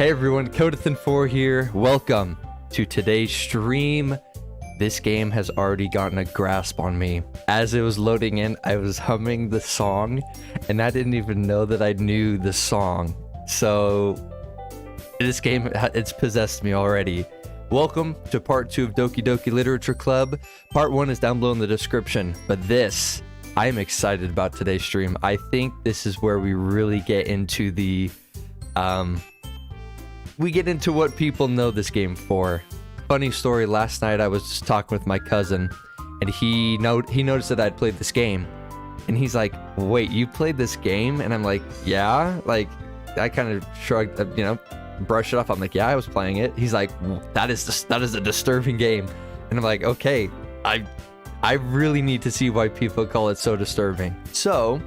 Hey everyone, Codathan4 here. Welcome to today's stream. This game has already gotten a grasp on me. As it was loading in, I was humming the song, and I didn't even know that I knew the song. So, this game, it's possessed me already. Welcome to part 2 of Doki Doki Literature Club. Part 1 is down below in the description, but this, I am excited about today's stream. I think this is where we really get into the, we get into what people know this game for. Funny story, last night I was just talking with my cousin, and he noticed that I'd played this game, and he's like, wait, you played this game? And I'm like, yeah. Like, I kind of shrugged, brush it off. I'm like, yeah, I was playing it. He's like, that is a disturbing game. And I'm like, okay, I really need to see why people call it so disturbing. So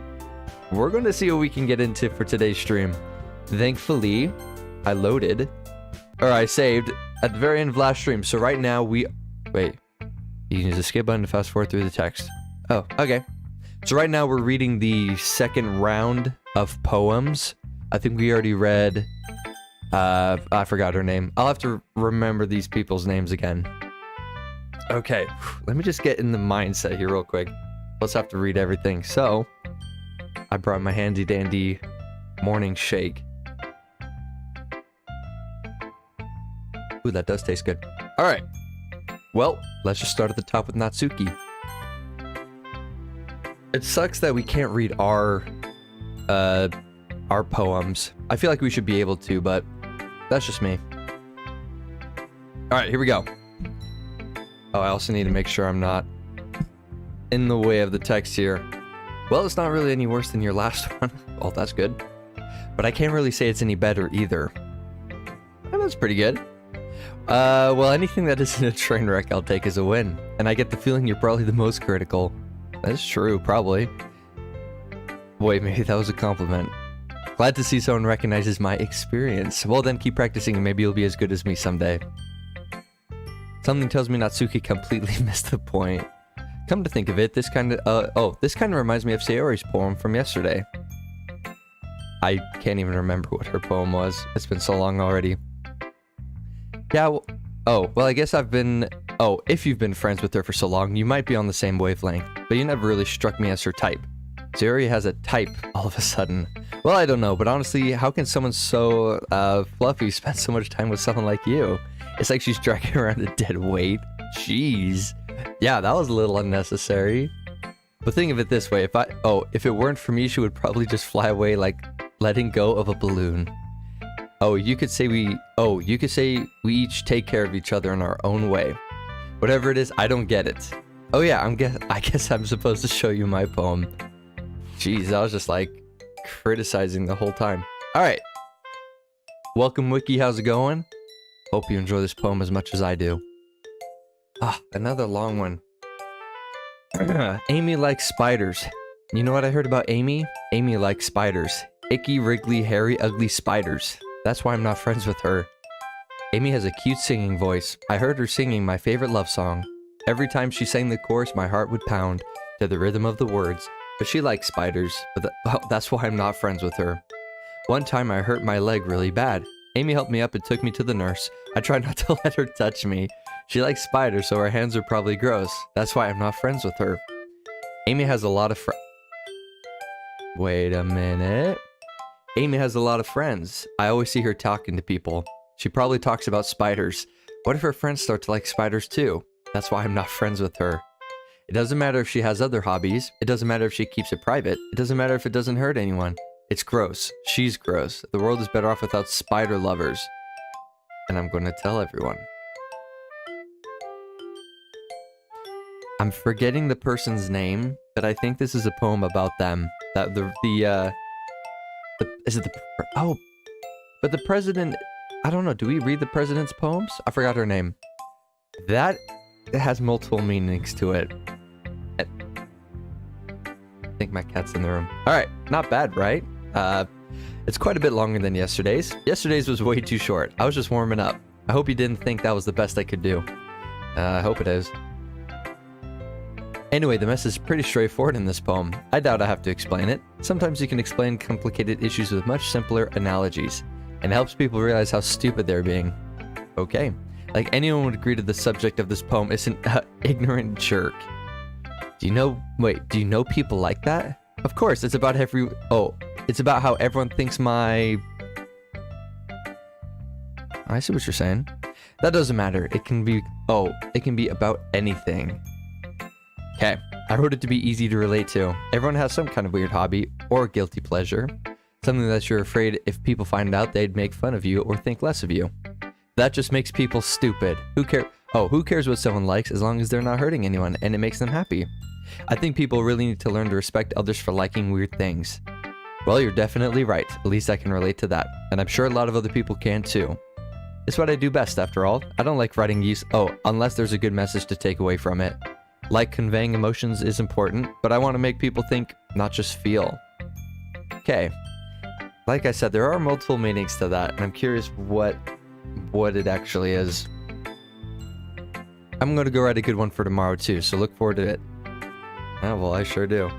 we're going to see what we can get into for today's stream. Thankfully, I saved at the very end of last stream. So right now wait, you can use the skip button to fast forward through the text. Oh, okay. So right now we're reading the second round of poems. I think we already read, I forgot her name. I'll have to remember these people's names again. Okay, let me just get in the mindset here real quick. Let's have to read everything. So, I brought my handy dandy morning shake. Ooh, that does taste good. All right. Well, let's just start at the top with Natsuki. It sucks that we can't read our poems. I feel like we should be able to, but that's just me. All right, here we go. Oh, I also need to make sure I'm not in the way of the text here. Well, it's not really any worse than your last one. Oh, that's good. But I can't really say it's any better either. Oh, that's pretty good. Well, anything that isn't a train wreck I'll take as a win. And I get the feeling you're probably the most critical. That's true, probably. Wait, maybe that was a compliment. Glad to see someone recognizes my experience. Well then, keep practicing and maybe you'll be as good as me someday. Something tells me Natsuki completely missed the point. Come to think of it, this kind of reminds me of Sayori's poem from yesterday. I can't even remember what her poem was. It's been so long already. Yeah, well, I guess if you've been friends with her for so long, you might be on the same wavelength, but you never really struck me as her type. Sayori has a type all of a sudden. Well, I don't know, but honestly, how can someone so fluffy spend so much time with someone like you? It's like she's dragging around a dead weight. Jeez. Yeah, that was a little unnecessary. But think of it this way, if it weren't for me, she would probably just fly away like letting go of a balloon. You could say we each take care of each other in our own way. Whatever it is, I don't get it. Oh yeah, I guess I'm supposed to show you my poem. Jeez, I was just like criticizing the whole time. All right. Welcome, Wiki. How's it going? Hope you enjoy this poem as much as I do. Ah, another long one. Amy likes spiders. You know what I heard about Amy? Amy likes spiders. Icky, wriggly, hairy, ugly spiders. That's why I'm not friends with her. Amy has a cute singing voice. I heard her singing my favorite love song. Every time she sang the chorus, my heart would pound to the rhythm of the words. But she likes spiders, that's why I'm not friends with her. One time I hurt my leg really bad. Amy helped me up and took me to the nurse. I tried not to let her touch me. She likes spiders, so her hands are probably gross. That's why I'm not friends with her. Amy has a lot of Wait a minute. Amy has a lot of friends. I always see her talking to people. She probably talks about spiders. What if her friends start to like spiders too? That's why I'm not friends with her. It doesn't matter if she has other hobbies. It doesn't matter if she keeps it private. It doesn't matter if it doesn't hurt anyone. It's gross. She's gross. The world is better off without spider lovers. And I'm going to tell everyone. I'm forgetting the person's name, but I think this is a poem about them. But the president, I don't know, do we read the president's poems? I forgot her name. That has multiple meanings to it. I think my cat's in the room. All right, not bad, right? It's quite a bit longer than yesterday's. Yesterday's was way too short. I was just warming up. I hope you didn't think that was the best I could do. I hope it is. Anyway, the message is pretty straightforward in this poem. I doubt I have to explain it. Sometimes you can explain complicated issues with much simpler analogies. and helps people realize how stupid they're being. Okay. Like anyone would agree to the subject of this poem isn't ignorant jerk. Do you know people like that? Of course, it's about it's about how everyone thinks I see what you're saying. That doesn't matter. It can be about anything. Okay, I wrote it to be easy to relate to. Everyone has some kind of weird hobby or guilty pleasure. Something that you're afraid if people find out they'd make fun of you or think less of you. That just makes people stupid. Who cares what someone likes as long as they're not hurting anyone and it makes them happy? I think people really need to learn to respect others for liking weird things. Well, you're definitely right. At least I can relate to that. And I'm sure a lot of other people can too. It's what I do best, after all. I don't like writing unless there's a good message to take away from it. Like conveying emotions is important, but I want to make people think, not just feel. Okay. Like I said, there are multiple meanings to that, and I'm curious what it actually is. I'm going to go write a good one for tomorrow too, so look forward to it. Oh, well, I sure do.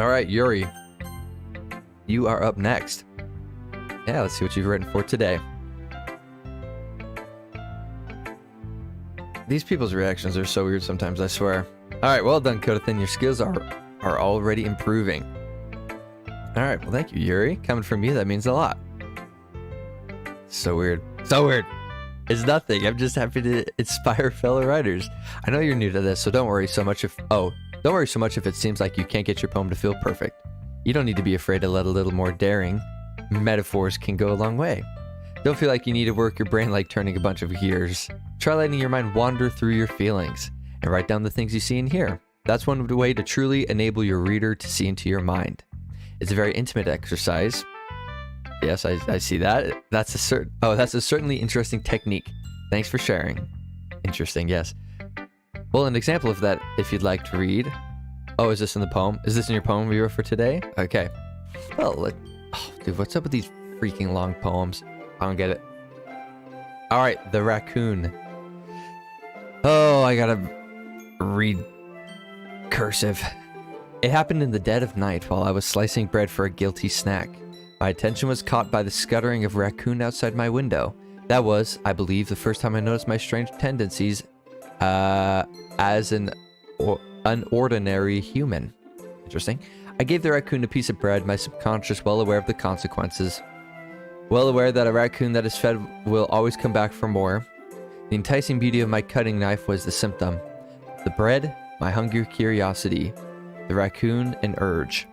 Alright, Yuri. You are up next. Yeah, let's see what you've written for today. These people's reactions are so weird sometimes, I swear. Alright, well done, Kodathan. Your skills are already improving. Alright, well thank you, Yuri. Coming from you, that means a lot. So weird. So weird. It's nothing. I'm just happy to inspire fellow writers. I know you're new to this, so don't worry so much if it seems like you can't get your poem to feel perfect. You don't need to be afraid to let a little more daring. Metaphors can go a long way. Don't feel like you need to work your brain like turning a bunch of gears. Try letting your mind wander through your feelings and write down the things you see and hear. That's one way to truly enable your reader to see into your mind. It's a very intimate exercise. Yes, I see that. That's a certainly interesting technique. Thanks for sharing. Interesting, yes. Well, an example of that, if you'd like to read. Oh, is this in the poem? Is this in your poem we wrote for today? Okay. Well, dude, what's up with these freaking long poems? I don't get it. Alright, the raccoon. Oh, I gotta read cursive. It happened in the dead of night while I was slicing bread for a guilty snack. My attention was caught by the scuttering of a raccoon outside my window. That was, I believe, the first time I noticed my strange tendencies as an unordinary human. Interesting. I gave the raccoon a piece of bread, my subconscious well aware of the consequences. Well aware that a raccoon that is fed will always come back for more. The enticing beauty of my cutting knife was the symptom. The bread, my hungry curiosity. The raccoon, an urge.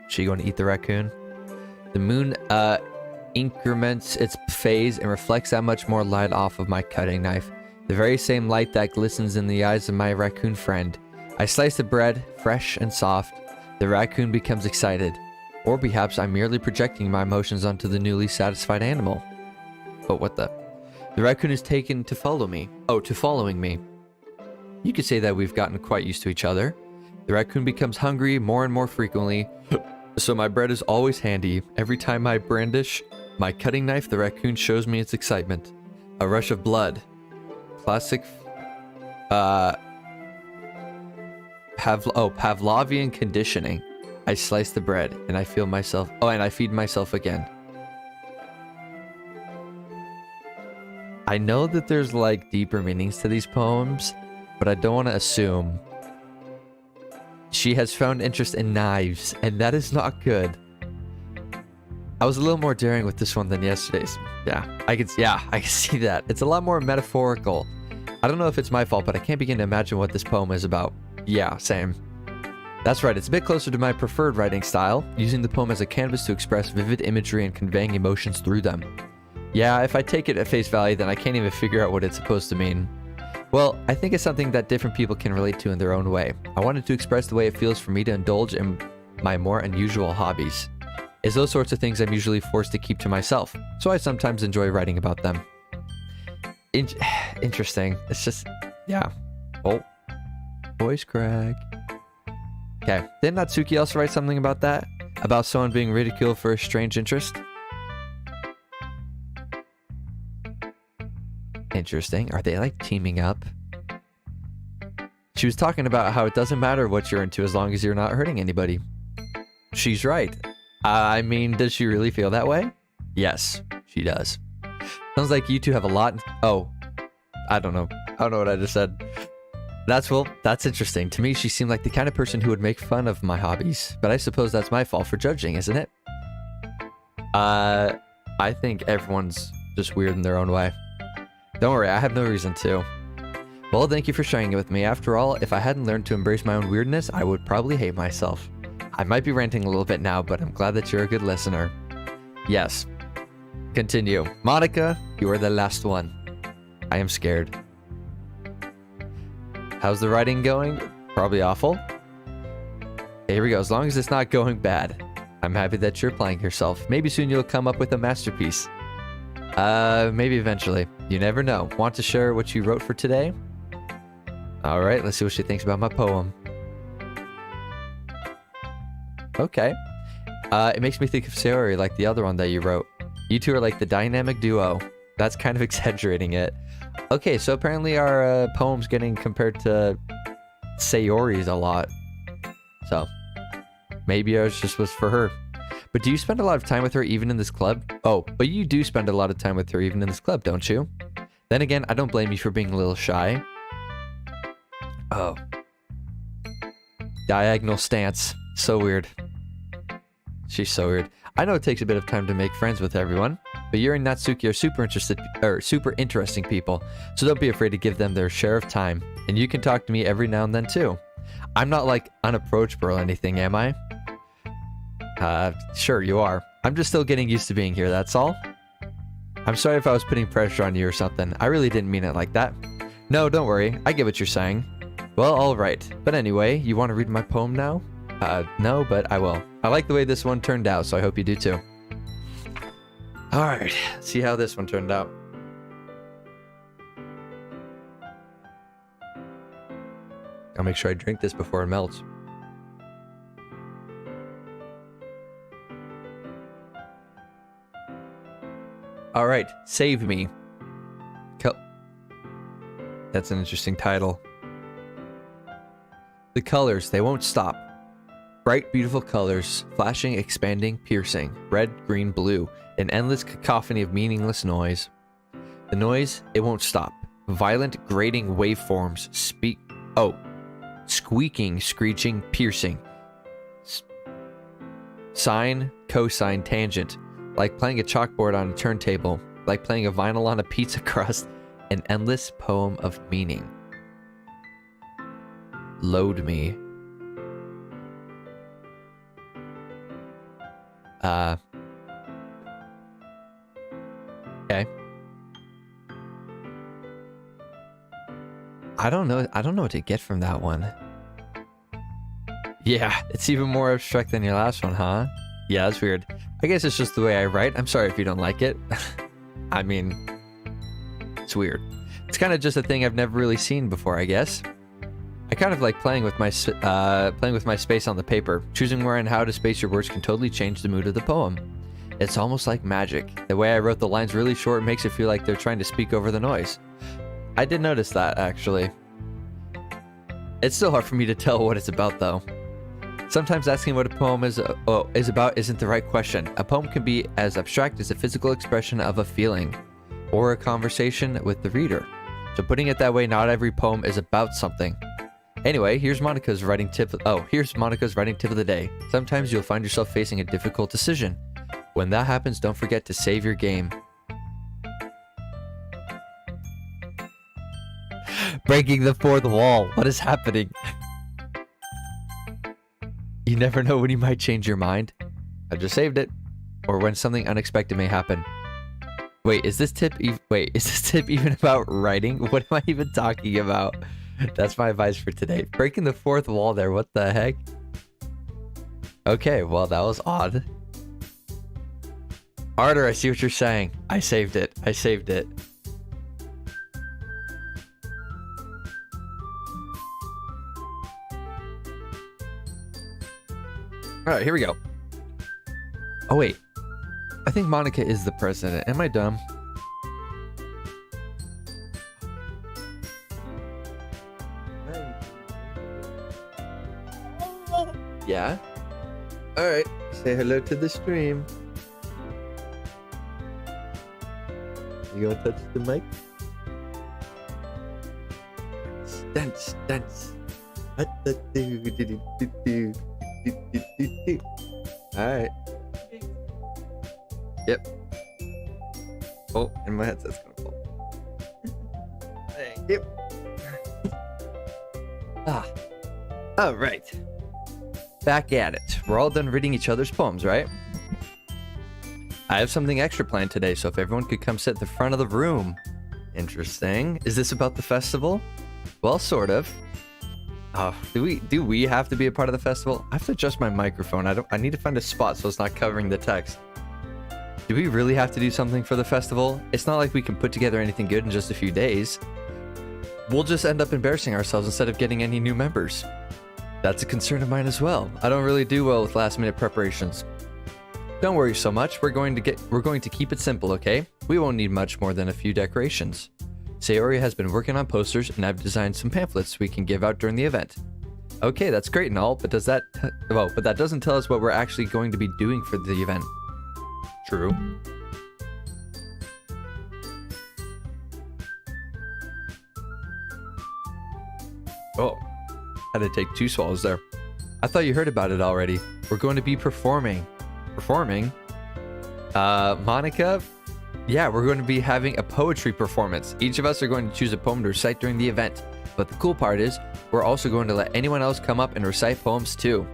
She going to eat the raccoon? The moon increments its phase and reflects that much more light off of my cutting knife. The very same light that glistens in the eyes of my raccoon friend. I slice the bread, fresh and soft. The raccoon becomes excited. Or perhaps I'm merely projecting my emotions onto the newly satisfied animal. But what the? The raccoon is taken to follow me. Oh, to following me. You could say that we've gotten quite used to each other. The raccoon becomes hungry more and more frequently. So my bread is always handy. Every time I brandish my cutting knife, the raccoon shows me its excitement. A rush of blood. Classic Pavlovian conditioning. I slice the bread and I feel myself. Oh, and I feed myself again. I know that there's like deeper meanings to these poems, but I don't want to assume. She has found interest in knives, and that is not good. I was a little more daring with this one than yesterday's. I can see that. It's a lot more metaphorical. I don't know if it's my fault, but I can't begin to imagine what this poem is about. Yeah, same. That's right, it's a bit closer to my preferred writing style, using the poem as a canvas to express vivid imagery and conveying emotions through them. Yeah, if I take it at face value, then I can't even figure out what it's supposed to mean. Well, I think it's something that different people can relate to in their own way. I wanted to express the way it feels for me to indulge in my more unusual hobbies. It's those sorts of things I'm usually forced to keep to myself, so I sometimes enjoy writing about them. Interesting. It's just, yeah. Oh, voice crack. Okay, didn't Natsuki also write something about that? About someone being ridiculed for a strange interest? Interesting. Are they like teaming up? She was talking about how it doesn't matter what you're into as long as you're not hurting anybody. She's right. I mean, does she really feel that way? Yes, she does. Sounds like you two have a lot. Oh, I don't know. I don't know what I just said. That's interesting. To me, she seemed like the kind of person who would make fun of my hobbies, but I suppose that's my fault for judging, isn't it? I think everyone's just weird in their own way. Don't worry, I have no reason to. Well, thank you for sharing it with me. After all, if I hadn't learned to embrace my own weirdness, I would probably hate myself. I might be ranting a little bit now, but I'm glad that you're a good listener. Yes. Continue. Monica, you are the last one. I am scared. How's the writing going? Probably awful. Okay, here we go. As long as it's not going bad. I'm happy that you're applying yourself. Maybe soon you'll come up with a masterpiece. Maybe eventually. You never know. Want to share what you wrote for today? Alright, let's see what she thinks about my poem. Okay. It makes me think of Sayori, like the other one that you wrote. You two are like the dynamic duo. That's kind of exaggerating it. Okay, so apparently our poem's getting compared to Sayori's a lot. So, maybe ours just was for her. But do you spend a lot of time with her even in this club? Oh, but you do spend a lot of time with her even in this club, don't you? Then again, I don't blame you for being a little shy. Oh. Diagonal stance. So weird. She's so weird. I know it takes a bit of time to make friends with everyone, but you and Natsuki are super interesting people, so don't be afraid to give them their share of time. And you can talk to me every now and then too. I'm not like unapproachable or anything, am I? Sure you are. I'm just still getting used to being here, that's all. I'm sorry if I was putting pressure on you or something. I really didn't mean it like that. No, don't worry. I get what you're saying. Well, alright. But anyway, you want to read my poem now? No, but I will. I like the way this one turned out, so I hope you do too. Alright, see how this one turned out. I'll make sure I drink this before it melts. Alright, Save Me. That's an interesting title. The colors, they won't stop. Bright, beautiful colors, flashing, expanding, piercing. Red, green, blue. An endless cacophony of meaningless noise. The noise, it won't stop. Violent, grating waveforms squeaking, screeching, piercing. Sine, cosine, tangent. Like playing a chalkboard on a turntable. Like playing a vinyl on a pizza crust. An endless poem of meaning. Load me. Okay. I don't know what to get from that one. Yeah, it's even more abstract than your last one, huh? Yeah, that's weird. I guess it's just the way I write. I'm sorry if you don't like it. I mean, it's weird. It's kind of just a thing I've never really seen before, I guess. I kind of like playing with my space on the paper. Choosing where and how to space your words can totally change the mood of the poem. It's almost like magic. The way I wrote the lines really short makes it feel like they're trying to speak over the noise. I did notice that, actually. It's still hard for me to tell what it's about, though. Sometimes asking what a poem is about isn't the right question. A poem can be as abstract as a physical expression of a feeling, or a conversation with the reader. So putting it that way, not every poem is about something. Anyway, here's Monica's writing tip of the day. Sometimes you'll find yourself facing a difficult decision. When that happens, don't forget to save your game. Breaking the fourth wall. What is happening? You never know when you might change your mind. I just saved it. Or when something unexpected may happen. Wait, is this tip even about writing? What am I even talking about? That's my advice for today. Breaking the fourth wall there, what the heck? Okay, well that was odd. Arter, I see what you're saying. I saved it. Alright, here we go. Oh wait. I think Monica is the president. Am I dumb? Yeah? Alright. say hello to the stream. You gonna touch the mic? Dance, dance. Alright. Yep. Oh, and my headset's gonna fall. Thank you. Alright. Back at it. We're all done reading each other's poems, right? I have something extra planned today, so if everyone could come sit at the front of the room. Interesting. Is this about the festival? Well, sort of. Do we have to be a part of the festival? I have to adjust my microphone. I need to find a spot so it's not covering the text. Do we really have to do something for the festival? It's not like we can put together anything good in just a few days. We'll just end up embarrassing ourselves instead of getting any new members. That's a concern of mine as well. I don't really do well with last-minute preparations. Don't worry so much. We're going to keep it simple, okay? We won't need much more than a few decorations. Sayori has been working on posters, and I've designed some pamphlets we can give out during the event. Okay, that's great and all, but but that doesn't tell us what we're actually going to be doing for the event. True. Oh, had to take 2 swallows there. I thought you heard about it already. We're going to be performing. Performing? Monica? Yeah, we're going to be having a poetry performance. Each of us are going to choose a poem to recite during the event. But the cool part is, we're also going to let anyone else come up and recite poems too.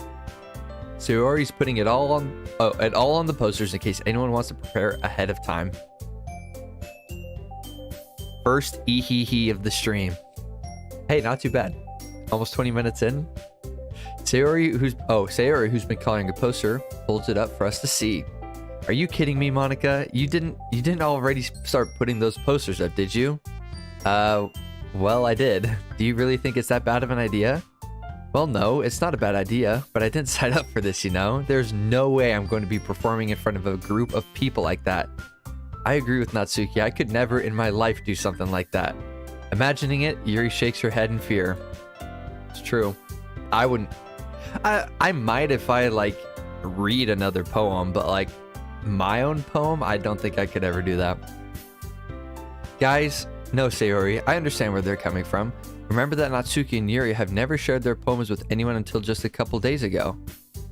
Sayori's putting it all on the posters in case anyone wants to prepare ahead of time. First ee-hee-hee of the stream. Hey, not too bad. Almost 20 minutes in. Sayori, who's been coloring a poster, holds it up for us to see. Are you kidding me, Monica? You didn't already start putting those posters up, did you? Well, I did. Do you really think it's that bad of an idea? Well, no, it's not a bad idea, but I didn't sign up for this, you know? There's no way I'm going to be performing in front of a group of people like that. I agree with Natsuki. I could never in my life do something like that. Imagining it, Yuri shakes her head in fear. It's true. I wouldn't. I might if I, read another poem, but, my own poem, I don't think I could ever do that. Guys, no, Sayori, I understand where they're coming from. Remember that Natsuki and Yuri have never shared their poems with anyone until just a couple days ago.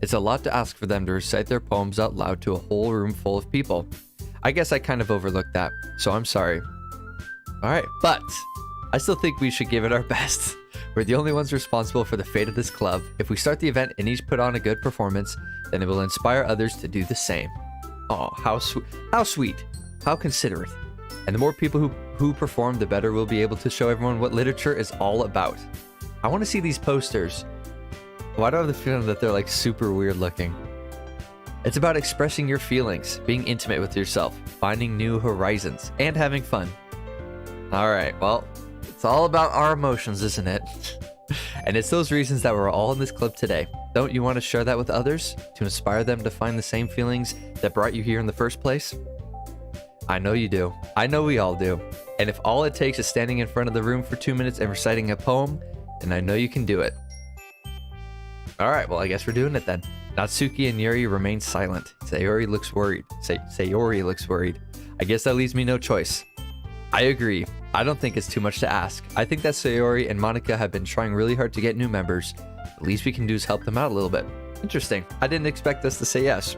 It's a lot to ask for them to recite their poems out loud to a whole room full of people. I guess I kind of overlooked that, so I'm sorry. Alright, but I still think we should give it our best. We're the only ones responsible for the fate of this club. If we start the event and each put on a good performance, then it will inspire others to do the same. Oh, how sweet, how considerate. And the more people who perform, the better we'll be able to show everyone what literature is all about. I want to see these posters. Why do I have the feeling that they're super weird looking? It's about expressing your feelings, being intimate with yourself, finding new horizons, and having fun. Alright, well, it's all about our emotions, isn't it? And it's those reasons that we're all in this club today. Don't you want to share that with others? To inspire them to find the same feelings that brought you here in the first place? I know you do. I know we all do. And if all it takes is standing in front of the room for 2 minutes and reciting a poem, then I know you can do it. Alright, well I guess we're doing it then. Natsuki and Yuri remain silent. Sayori looks worried. Sayori looks worried. I guess that leaves me no choice. I agree. I don't think it's too much to ask. I think that Sayori and Monica have been trying really hard to get new members. The least we can do is help them out a little bit. Interesting. I didn't expect us to say yes.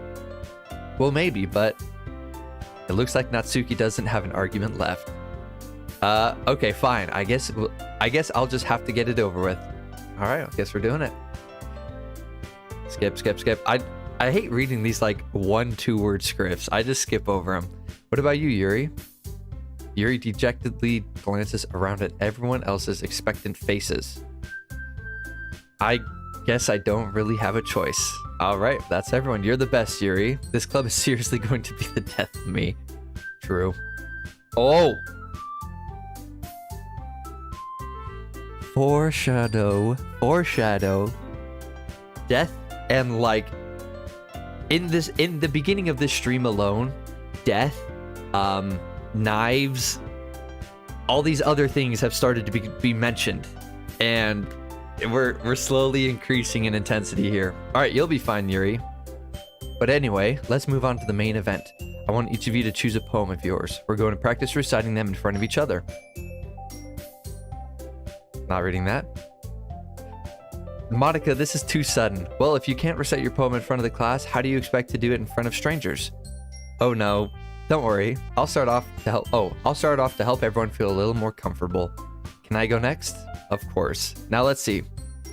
Well, maybe, but it looks like Natsuki doesn't have an argument left. Okay, fine. I guess I'll just have to get it over with. All right, I guess we're doing it. Skip. I hate reading these 1-2 word scripts. I just skip over them. What about you, Yuri? Yuri dejectedly glances around at everyone else's expectant faces. I guess I don't really have a choice. Alright, that's everyone. You're the best, Yuri. This club is seriously going to be the death of me. True. Oh! Foreshadow. Death and in the beginning of this stream alone, death, knives, all these other things have started to be mentioned, and we're slowly increasing in intensity here. All right, you'll be fine, Yuri. But anyway, let's move on to the main event. I want each of you to choose a poem of yours. We're going to practice reciting them in front of each other. Not reading that. Monica, this is too sudden. Well, if you can't recite your poem in front of the class, how do you expect to do it in front of strangers? Oh no, don't worry. I'll start off to help everyone feel a little more comfortable. Can I go next? Of course. Now let's see.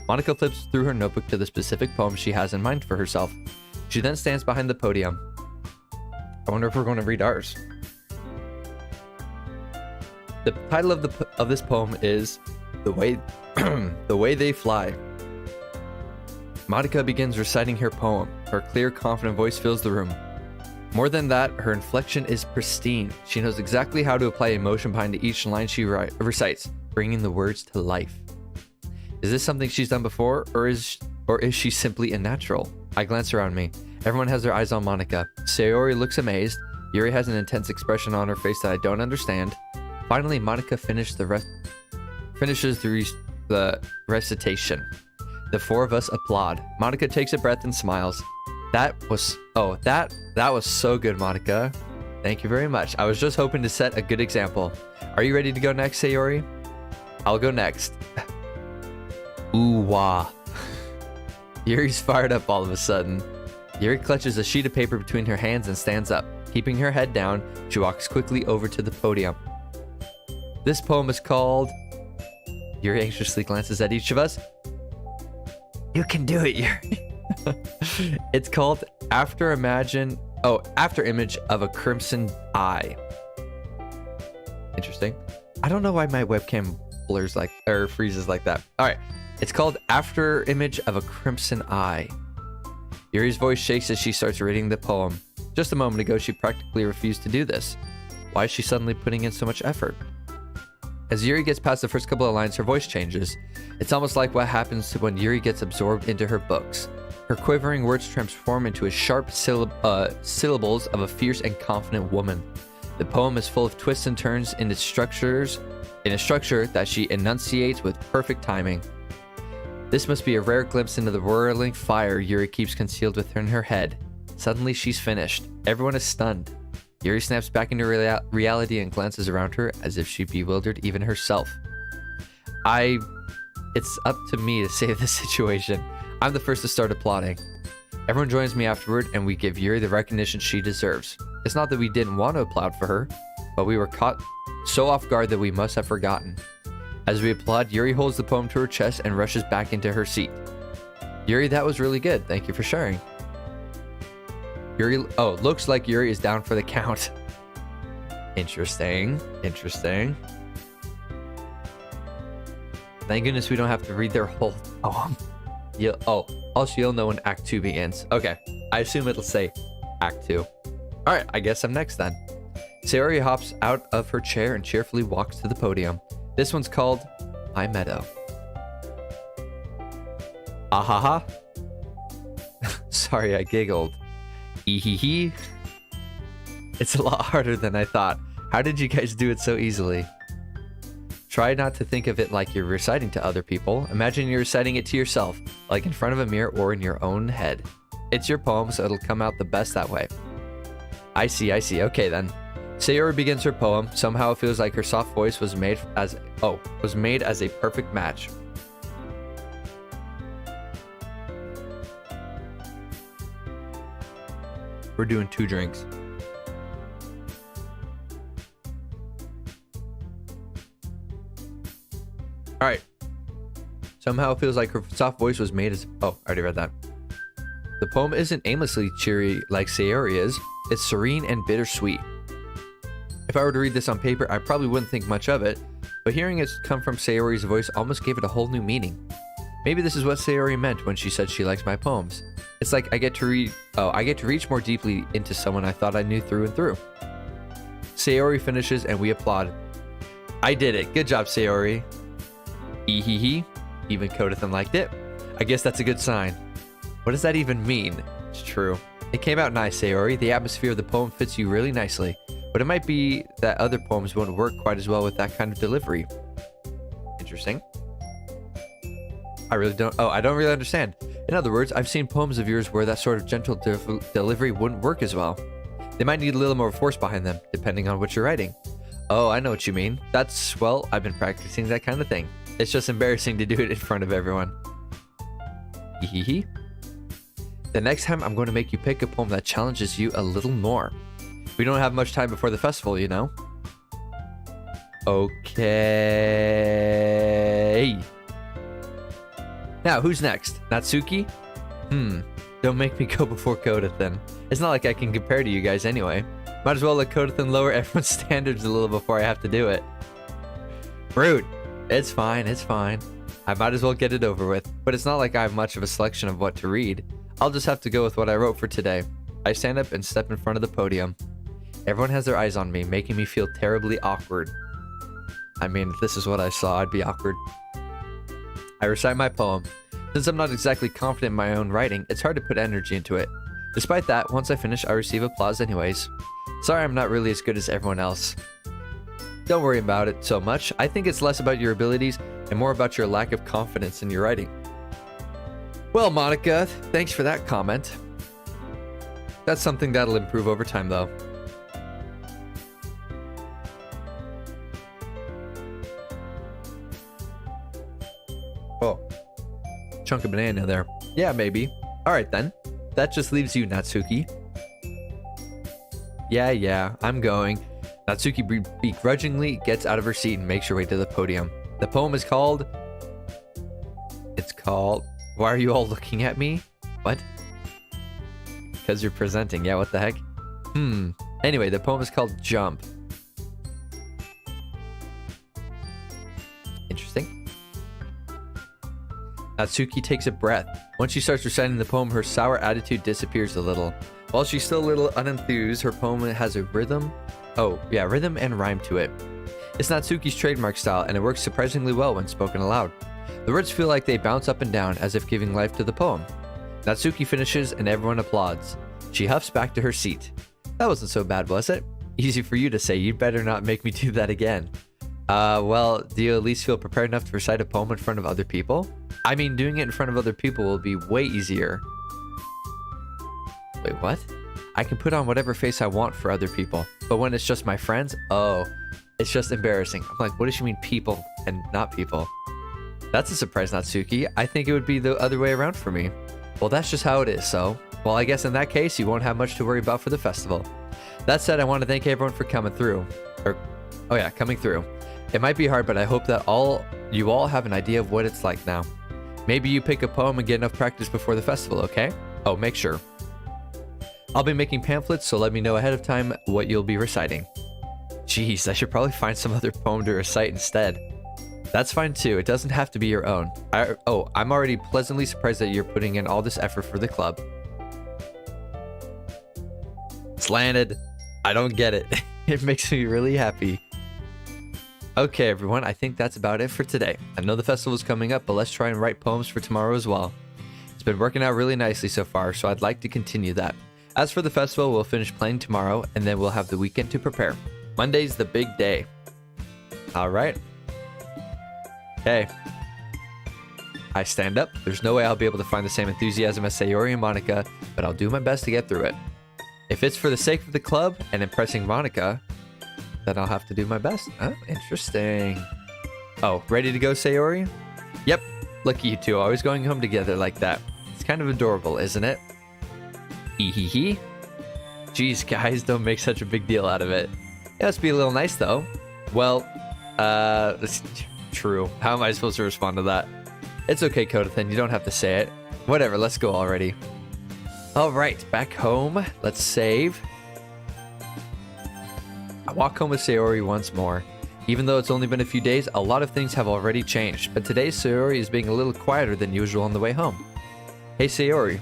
Monica flips through her notebook to the specific poem she has in mind for herself. She then stands behind the podium. I wonder if we're going to read ours. The title of this poem is The Way The Way They Fly. Monica begins reciting her poem. Her clear, confident voice fills the room. More than that, her inflection is pristine. She knows exactly how to apply emotion behind each line she recites, bringing the words to life. Is this something she's done before, or is she simply a natural? I glance around me. Everyone has their eyes on Monica. Sayori looks amazed. Yuri has an intense expression on her face that I don't understand. Finally, Monica finishes the recitation. The four of us applaud. Monica takes a breath and smiles. That was so good, Monica. Thank you very much. I was just hoping to set a good example. Are you ready to go next, Sayori? I'll go next. Ooh, wah. Yuri's fired up all of a sudden. Yuri clutches a sheet of paper between her hands and stands up. Keeping her head down, she walks quickly over to the podium. This poem is called... Yuri anxiously glances at each of us. You can do it, Yuri. It's called After Image of a Crimson Eye. Interesting. I don't know why my webcam blurs freezes like that. All right. It's called After Image of a Crimson Eye. Yuri's voice shakes as she starts reading the poem. Just a moment ago, she practically refused to do this. Why is she suddenly putting in so much effort? As Yuri gets past the first couple of lines, her voice changes. It's almost like what happens when Yuri gets absorbed into her books. Her quivering words transform into a sharp syllables of a fierce and confident woman. The poem is full of twists and turns in a structure that she enunciates with perfect timing. This must be a rare glimpse into the whirling fire Yuri keeps concealed within her head. Suddenly, she's finished. Everyone is stunned. Yuri snaps back into reality and glances around her as if she bewildered even herself. It's up to me to save the situation. I'm the first to start applauding. Everyone joins me afterward, and we give Yuri the recognition she deserves. It's not that we didn't want to applaud for her, but we were caught so off guard that we must have forgotten. As we applaud, Yuri holds the poem to her chest and rushes back into her seat. Yuri, that was really good. Thank you for sharing. Looks like Yuri is down for the count. Interesting. Thank goodness we don't have to read their whole poem. Also you'll know when Act 2 begins. Okay, I assume it'll say Act 2. Alright, I guess I'm next then. Sayori hops out of her chair and cheerfully walks to the podium. This one's called My Meadow. Ahaha. Sorry, I giggled. Ehehe. It's a lot harder than I thought. How did you guys do it so easily? Try not to think of it like you're reciting to other people. Imagine you're reciting it to yourself, like in front of a mirror or in your own head. It's your poem, so it'll come out the best that way. I see. Okay then. Sayori begins her poem. Somehow it feels like her soft voice was made as a perfect match. We're doing 2 drinks. All right. Somehow it feels like her soft voice was made as... Oh, I already read that. The poem isn't aimlessly cheery like Sayori is. It's serene and bittersweet. If I were to read this on paper, I probably wouldn't think much of it, but hearing it come from Sayori's voice almost gave it a whole new meaning. Maybe this is what Sayori meant when she said she likes my poems. It's like I get to reach more deeply into someone I thought I knew through and through. Sayori finishes and we applaud. I did it. Good job, Sayori. Ehehe. Even Kodithan liked it. I guess that's a good sign. What does that even mean? It's true. It came out nice, Sayori. The atmosphere of the poem fits you really nicely. But it might be that other poems won't work quite as well with that kind of delivery. Interesting. I don't really understand. In other words, I've seen poems of yours where that sort of gentle delivery wouldn't work as well. They might need a little more force behind them, depending on what you're writing. Oh, I know what you mean. That's, well, I've been practicing that kind of thing. It's just embarrassing to do it in front of everyone. Hehehe. The next time I'm going to make you pick a poem that challenges you a little more. We don't have much time before the festival, you know? Okay. Now, who's next? Natsuki? Don't make me go before Kodathan. It's not like I can compare to you guys anyway. Might as well let Kodathan lower everyone's standards a little before I have to do it. Rude. It's fine, it's fine. I might as well get it over with. But it's not like I have much of a selection of what to read. I'll just have to go with what I wrote for today. I stand up and step in front of the podium. Everyone has their eyes on me, making me feel terribly awkward. I mean, if this is what I saw, I'd be awkward. I recite my poem. Since I'm not exactly confident in my own writing, it's hard to put energy into it. Despite that, once I finish, I receive applause anyways. Sorry I'm not really as good as everyone else. Don't worry about it so much. I think it's less about your abilities and more about your lack of confidence in your writing. Well, Monica, thanks for that comment. That's something that'll improve over time, though. Oh, chunk of banana there. Yeah, maybe. All right, then. That just leaves you, Natsuki. Yeah, I'm going. Natsuki begrudgingly gets out of her seat and makes her way to the podium. The poem is called... It's called... Why are you all looking at me? What? Because you're presenting. Yeah, what the heck? Anyway, the poem is called Jump. Interesting. Natsuki takes a breath. Once she starts reciting the poem, her sour attitude disappears a little. While she's still a little unenthused, her poem has a rhythm. Oh, yeah, rhythm and rhyme to it. It's Natsuki's trademark style, and it works surprisingly well when spoken aloud. The words feel like they bounce up and down as if giving life to the poem. Natsuki finishes and everyone applauds. She huffs back to her seat. That wasn't so bad, was it? Easy for you to say. You'd better not make me do that again. Well, do you at least feel prepared enough to recite a poem in front of other people? I mean, doing it in front of other people will be way easier. Wait, what? I can put on whatever face I want for other people, but when it's just my friends, oh, it's just embarrassing. I'm like, what does she mean people and not people? That's a surprise, Natsuki. I think it would be the other way around for me. Well, that's just how it is, so... Well, I guess in that case, you won't have much to worry about for the festival. That said, I want to thank everyone for coming through. Coming through. It might be hard, but I hope that you all have an idea of what it's like now. Maybe you pick a poem and get enough practice before the festival, okay? Oh, make sure. I'll be making pamphlets, so let me know ahead of time what you'll be reciting. Jeez, I should probably find some other poem to recite instead. That's fine too, it doesn't have to be your own. I'm already pleasantly surprised that you're putting in all this effort for the club. Slanted. I don't get it. It makes me really happy. Okay, everyone, I think that's about it for today. I know the festival's coming up, but let's try and write poems for tomorrow as well. It's been working out really nicely so far, so I'd like to continue that. As for the festival, we'll finish playing tomorrow, and then we'll have the weekend to prepare. Monday's the big day. All right. Okay. I stand up. There's no way I'll be able to find the same enthusiasm as Sayori and Monica, but I'll do my best to get through it. If it's for the sake of the club and impressing Monica, then I'll have to do my best. Oh, interesting. Oh, ready to go, Sayori? Yep. Look at you two, always going home together like that. It's kind of adorable, isn't it? Hee. Jeez, guys, don't make such a big deal out of it. It must be a little nice, though. Well, it's true. How am I supposed to respond to that? It's okay, Kodathan, you don't have to say it. Whatever, let's go already. Alright, back home. Let's save. I walk home with Sayori once more. Even though it's only been a few days, a lot of things have already changed, but today Sayori is being a little quieter than usual on the way home. Hey, Sayori.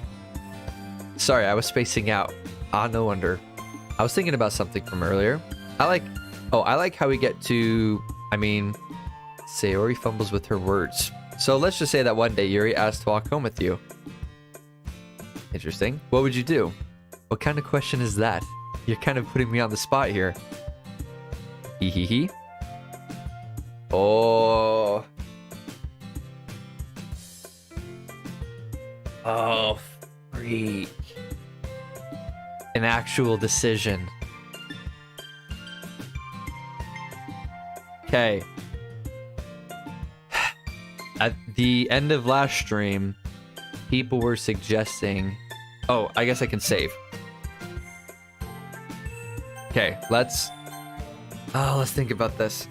Sorry, I was spacing out. No wonder. I was thinking about something from earlier. I like how we get to... Sayori fumbles with her words. So let's just say that one day Yuri asked to walk home with you. Interesting. What would you do? What kind of question is that? You're kind of putting me on the spot here. Hee. Oh. Oh, freak. An actual decision. Okay. At the end of last stream, people were suggesting... Oh, I guess I can save. Okay, let's think about this.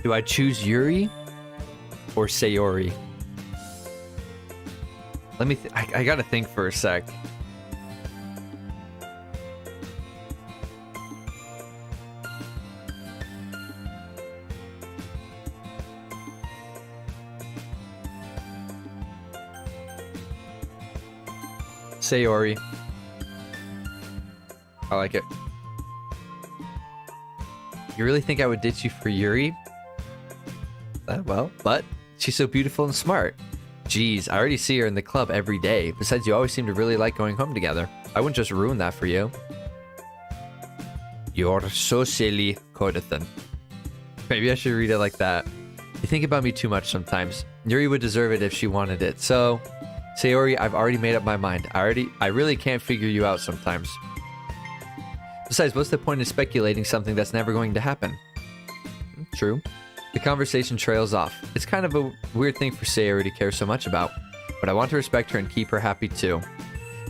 Do I choose Yuri or Sayori? Let me I gotta think for a sec. Sayori. I like it. You really think I would ditch you for Yuri? Well, but she's so beautiful and smart. Jeez, I already see her in the club every day. Besides, you always seem to really like going home together. I wouldn't just ruin that for you. You're so silly, Codathan. Maybe I should read it like that. You think about me too much sometimes. Yuri would deserve it if she wanted it. So, Sayori, I've already made up my mind. I really can't figure you out sometimes. Besides, what's the point in speculating something that's never going to happen? True. The conversation trails off. It's kind of a weird thing for Sayori to care so much about, but I want to respect her and keep her happy too.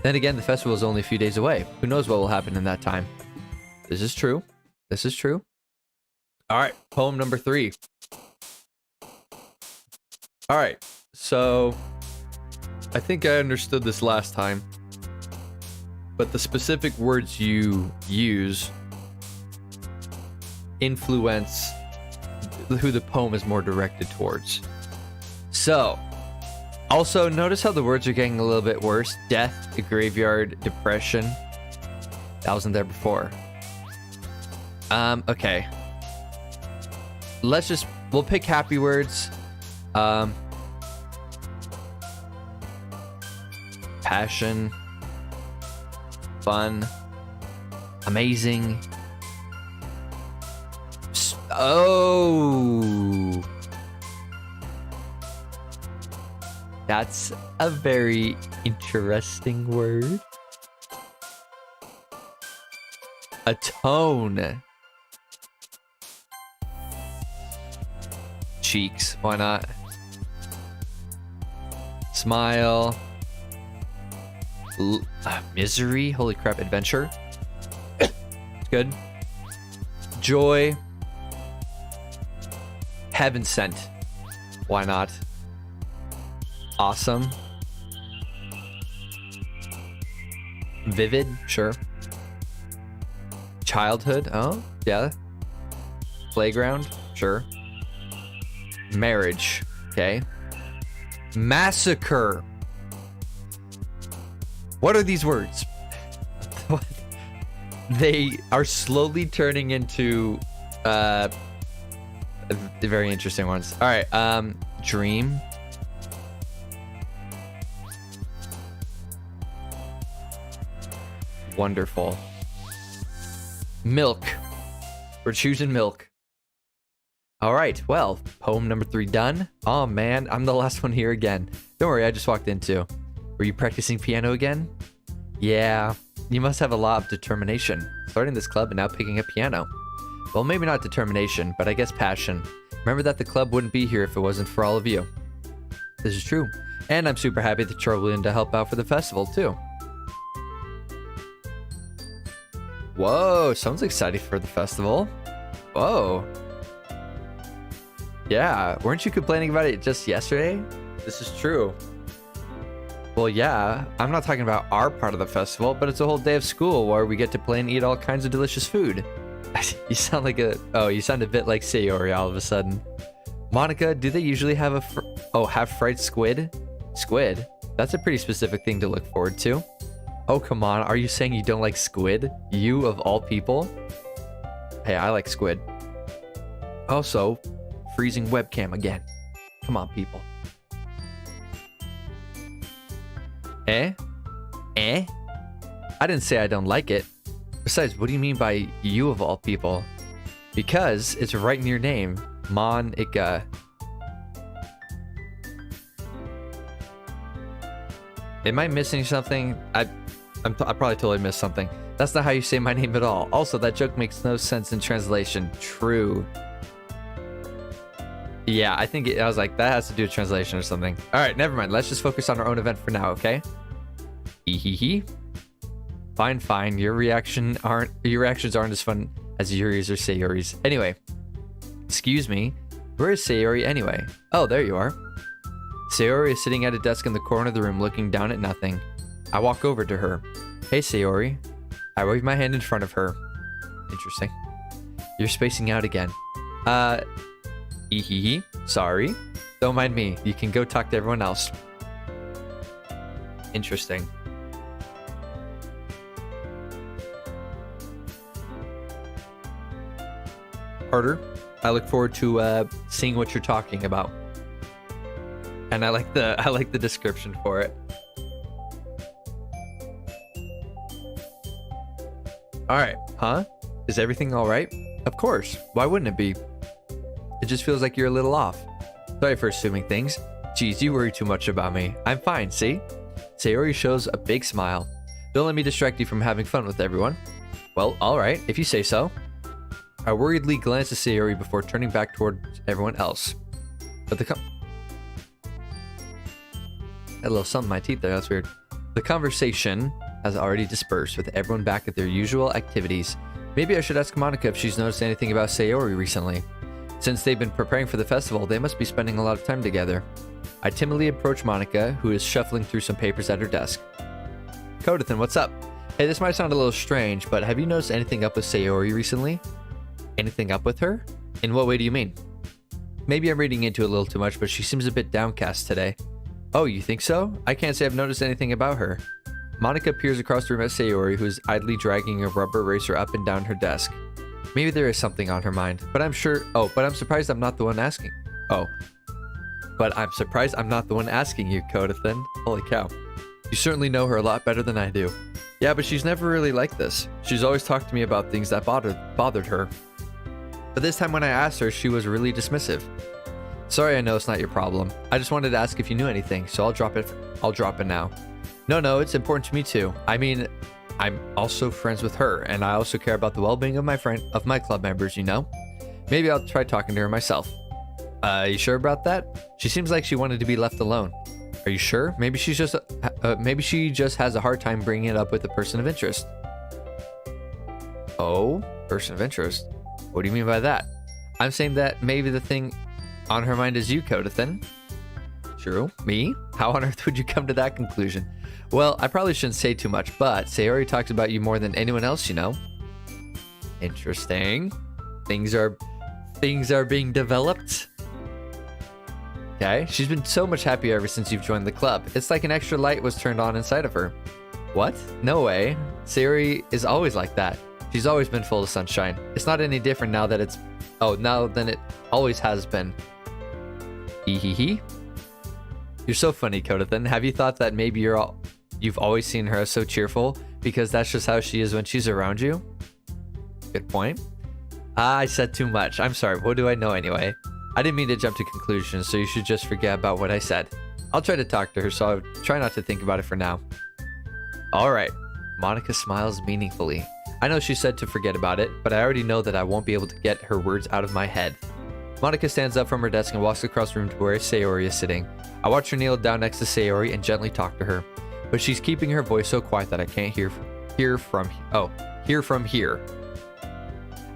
Then again, the festival is only a few days away. Who knows what will happen in that time? This is true. This is true. All right, poem number 3. All right, so I think I understood this last time, but the specific words you use influence who the poem is more directed towards. So, also notice how the words are getting a little bit worse. Death, the graveyard, depression. That wasn't there before. Okay. We'll pick happy words. Passion. Fun. Amazing. Oh, that's a very interesting word. Atone. Cheeks, why not? Smile. Misery, holy crap, adventure. It's good. Joy. Heaven sent. Why not? Awesome. Vivid, sure. Childhood, oh, yeah. Playground, sure. Marriage, okay. Massacre. What are these words? They are slowly turning into very interesting ones. All right, dream. Wonderful. Milk. We're choosing milk. All right, well, poem number 3 done. Oh man, I'm the last one here again. Don't worry, I just walked in too. Were you practicing piano again? Yeah, you must have a lot of determination. Starting this club and now picking up piano. Well, maybe not determination, but I guess passion. Remember that the club wouldn't be here if it wasn't for all of you. This is true. And I'm super happy that you're willing to help out for the festival, too. Whoa, someone's excited for the festival. Whoa. Yeah, weren't you complaining about it just yesterday? This is true. Well, yeah, I'm not talking about our part of the festival, but it's a whole day of school where we get to play and eat all kinds of delicious food. You sound like you sound a bit like Sayori all of a sudden. Monica, do they usually have have fried squid? Squid? That's a pretty specific thing to look forward to. Oh, come on, are you saying you don't like squid? You of all people? Hey, I like squid. Also, freezing webcam again. Come on, people. Eh? I didn't say I don't like it. Besides, what do you mean by you of all people? Because it's right in your name, Monica. Am I missing something? I probably totally missed something. That's not how you say my name at all. Also, that joke makes no sense in translation. True. Yeah, I think I was like, that has to do with translation or something. All right, never mind. Let's just focus on our own event for now, okay? Hee. Fine, fine. Your reactions aren't as fun as Yuri's or Sayori's. Anyway, excuse me. Where is Sayori anyway? Oh, there you are. Sayori is sitting at a desk in the corner of the room looking down at nothing. I walk over to her. Hey, Sayori. I wave my hand in front of her. Interesting. You're spacing out again. Sorry. Don't mind me. You can go talk to everyone else. Interesting. Carter, I look forward to seeing what you're talking about. And I like the description for it. All right, huh? Is everything all right? Of course. Why wouldn't it be? It just feels like you're a little off. Sorry for assuming things. Geez, you worry too much about me. I'm fine, see? Sayori shows a big smile. Don't let me distract you from having fun with everyone. Well, all right, if you say so. I worriedly glance at Sayori before turning back toward everyone else. But had a little something in my teeth there, that's weird. The conversation has already dispersed with everyone back at their usual activities. Maybe I should ask Monica if she's noticed anything about Sayori recently. Since they've been preparing for the festival, they must be spending a lot of time together. I timidly approach Monica, who is shuffling through some papers at her desk. Kodathan, what's up? Hey, this might sound a little strange, but have you noticed anything up with Sayori recently? Anything up with her? In what way do you mean? Maybe I'm reading into it a little too much, but she seems a bit downcast today. Oh, you think so? I can't say I've noticed anything about her. Monica peers across the room at Sayori, who is idly dragging a rubber eraser up and down her desk. Maybe there is something on her mind, but I'm surprised I'm not the one asking. But I'm surprised I'm not the one asking you, Kodathan. Holy cow. You certainly know her a lot better than I do. Yeah, but she's never really like this. She's always talked to me about things that bothered her. But this time when I asked her, she was really dismissive. Sorry, I know it's not your problem. I just wanted to ask if you knew anything, so I'll drop it now. No, it's important to me too. I mean, I'm also friends with her, and I also care about the well-being of my club members, you know? Maybe I'll try talking to her myself. You sure about that? She seems like she wanted to be left alone. Are you sure? Maybe she just has a hard time bringing it up with a person of interest. Oh, person of interest? What do you mean by that? I'm saying that maybe the thing on her mind is you, Kodathan. True. Me? How on earth would you come to that conclusion? Well, I probably shouldn't say too much, but Sayori talks about you more than anyone else, you know. Interesting. Things are being developed. Okay, she's been so much happier ever since you've joined the club. It's like an extra light was turned on inside of her. What? No way. Sayori is always like that. She's always been full of sunshine. It's not any different now than it always has been. Hee. You're so funny, Kodathan. Have you thought that maybe you've always seen her as so cheerful because that's just how she is when she's around you? Good point. I said too much. I'm sorry. What do I know anyway? I didn't mean to jump to conclusions, so you should just forget about what I said. I'll try to talk to her, so I'll try not to think about it for now. All right. Monica smiles meaningfully. I know she said to forget about it, but I already know that I won't be able to get her words out of my head. Monica stands up from her desk and walks across the room to where Sayori is sitting. I watch her kneel down next to Sayori and gently talk to her, but she's keeping her voice so quiet that I can't hear from here.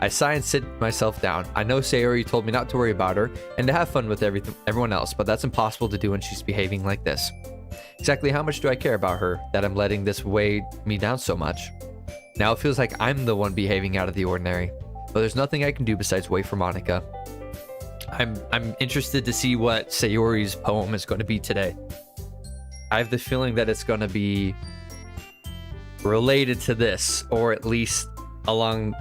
I sigh and sit myself down. I know Sayori told me not to worry about her and to have fun with everyone else, but that's impossible to do when she's behaving like this. Exactly how much do I care about her that I'm letting this weigh me down so much? Now it feels like I'm the one behaving out of the ordinary, but there's nothing I can do besides wait for Monica. I'm interested to see what Sayori's poem is going to be today. I have the feeling that it's going to be related to this, or at least along,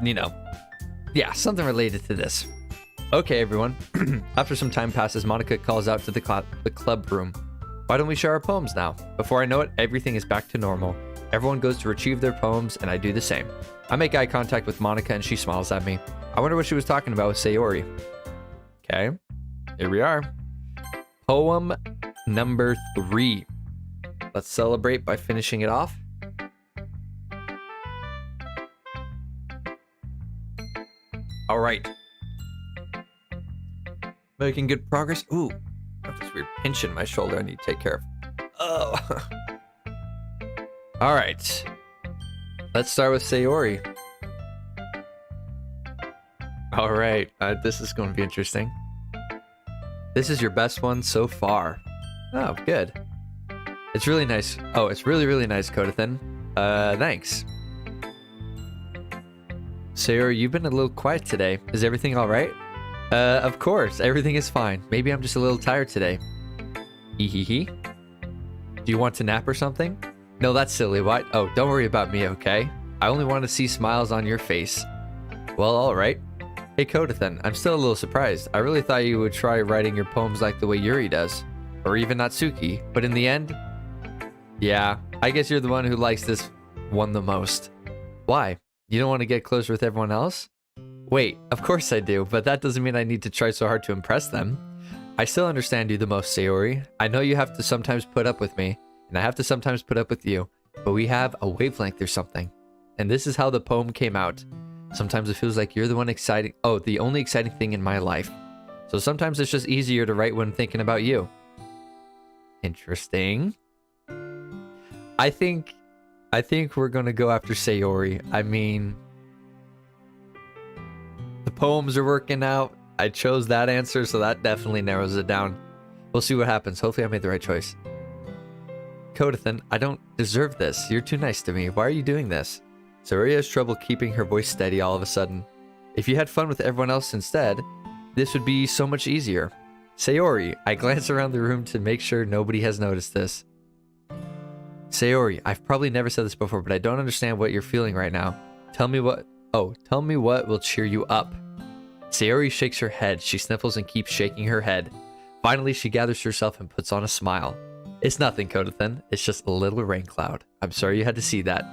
something related to this. Okay, everyone. After some time passes, Monica calls out to the club room. Why don't we share our poems now? Before I know it, everything is back to normal. Everyone goes to retrieve their poems, and I do the same. I make eye contact with Monica, and she smiles at me. I wonder what she was talking about with Sayori. Okay, here we are. Poem number 3. Let's celebrate by finishing it off. All right. Making good progress. Ooh, I have this weird pinch in my shoulder I need to take care of. Oh. All right. Let's start with Sayori. All right. This is going to be interesting. This is your best one so far. Oh, good. It's really nice. Oh, it's really, really nice, Kodathan. Thanks. Sayori, you've been a little quiet today. Is everything all right? Of course. Everything is fine. Maybe I'm just a little tired today. Hee. Do you want to nap or something? No, that's silly. What? Oh, don't worry about me, okay? I only want to see smiles on your face. Well, all right. Hey, Kodathan, I'm still a little surprised. I really thought you would try writing your poems like the way Yuri does. Or even Natsuki. But in the end... Yeah, I guess you're the one who likes this one the most. Why? You don't want to get closer with everyone else? Wait, of course I do, but that doesn't mean I need to try so hard to impress them. I still understand you the most, Sayori. I know you have to sometimes put up with me, and I have to sometimes put up with you, but we have a wavelength or something. And this is how the poem came out. Sometimes it feels like you're the one exciting... Oh, the only exciting thing in my life. So sometimes it's just easier to write when thinking about you. Interesting. I think we're gonna go after Sayori. I mean, the poems are working out. I chose that answer, so that definitely narrows it down. We'll see what happens. Hopefully I made the right choice. Kodathan, I don't deserve this. You're too nice to me. Why are you doing this? Sayori has trouble keeping her voice steady all of a sudden. If you had fun with everyone else instead, this would be so much easier. Sayori, I glance around the room to make sure nobody has noticed this. Sayori, I've probably never said this before, but I don't understand what you're feeling right now. Tell me what will cheer you up. Sayori shakes her head. She sniffles and keeps shaking her head. Finally, she gathers herself and puts on a smile. It's nothing, Kodathan. It's just a little rain cloud. I'm sorry you had to see that.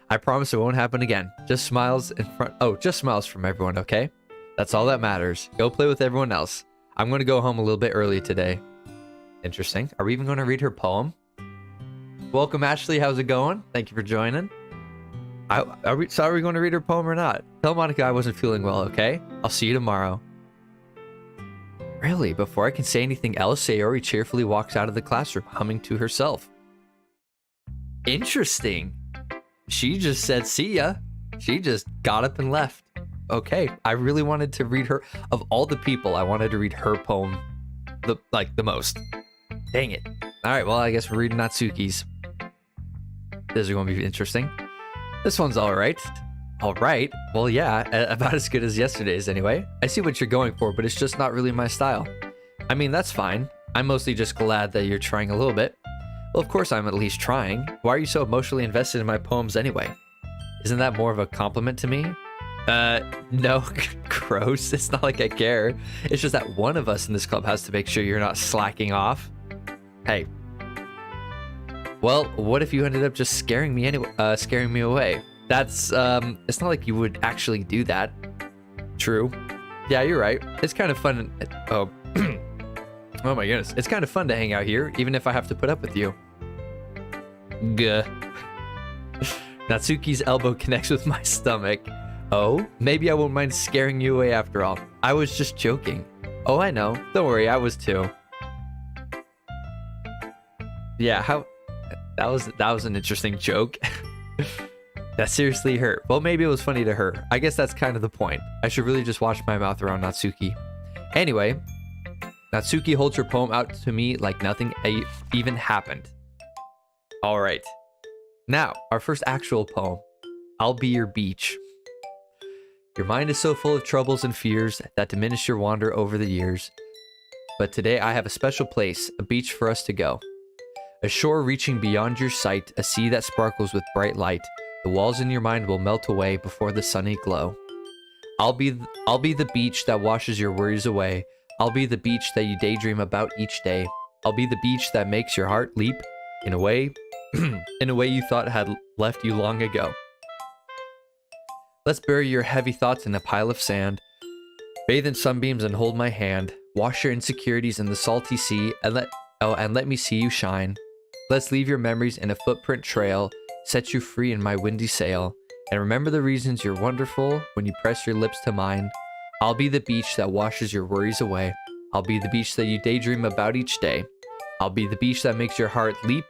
I promise it won't happen again. Just smiles just smiles from everyone, okay? That's all that matters. Go play with everyone else. I'm going to go home a little bit early today. Interesting. Are we even going to read her poem? Welcome, Ashley. How's it going? Thank you for joining. Are we going to read her poem or not? Tell Monica I wasn't feeling well, okay? I'll see you tomorrow. Really? Before I can say anything else, Sayori cheerfully walks out of the classroom, humming to herself. Interesting. She just said, see ya. She just got up and left. Okay, I really wanted to read her. Of all the people, I wanted to read her poem the most. Dang it. All right, well, I guess we're reading Natsuki's. This is going to be interesting. This one's all right. All right. Well, yeah, about as good as yesterday's anyway. I see what you're going for, but it's just not really my style. I mean, that's fine. I'm mostly just glad that you're trying a little bit. Well, of course I'm at least trying. Why are you so emotionally invested in my poems anyway? Isn't that more of a compliment to me? No, gross. It's not like I care. It's just that one of us in this club has to make sure you're not slacking off. Hey. Well, what if you ended up just scaring me away? That's, it's not like you would actually do that. True. Yeah, you're right. It's kind of fun. Oh. Oh my goodness. It's kind of fun to hang out here, even if I have to put up with you. Gah. Natsuki's elbow connects with my stomach. Oh, maybe I won't mind scaring you away after all. I was just joking. Oh, I know. Don't worry, I was too. Yeah, that was an interesting joke. That seriously hurt. Well, maybe it was funny to her. I guess that's kind of the point. I should really just wash my mouth around Natsuki. Anyway, Natsuki holds her poem out to me like nothing even happened. All right. Now, our first actual poem. I'll be your beach. Your mind is so full of troubles and fears that diminish your wander over the years. But today I have a special place, a beach for us to go. A shore reaching beyond your sight, a sea that sparkles with bright light. The walls in your mind will melt away before the sunny glow. I'll be the beach that washes your worries away. I'll be the beach that you daydream about each day. I'll be the beach that makes your heart leap in a way in a way you thought had left you long ago. Let's bury your heavy thoughts in a pile of sand. Bathe in sunbeams and hold my hand. Wash your insecurities in the salty sea and let me see you shine. Let's leave your memories in a footprint trail, set you free in my windy sail, and remember the reasons you're wonderful when you press your lips to mine. I'll be the beach that washes your worries away. I'll be the beach that you daydream about each day. I'll be the beach that makes your heart leap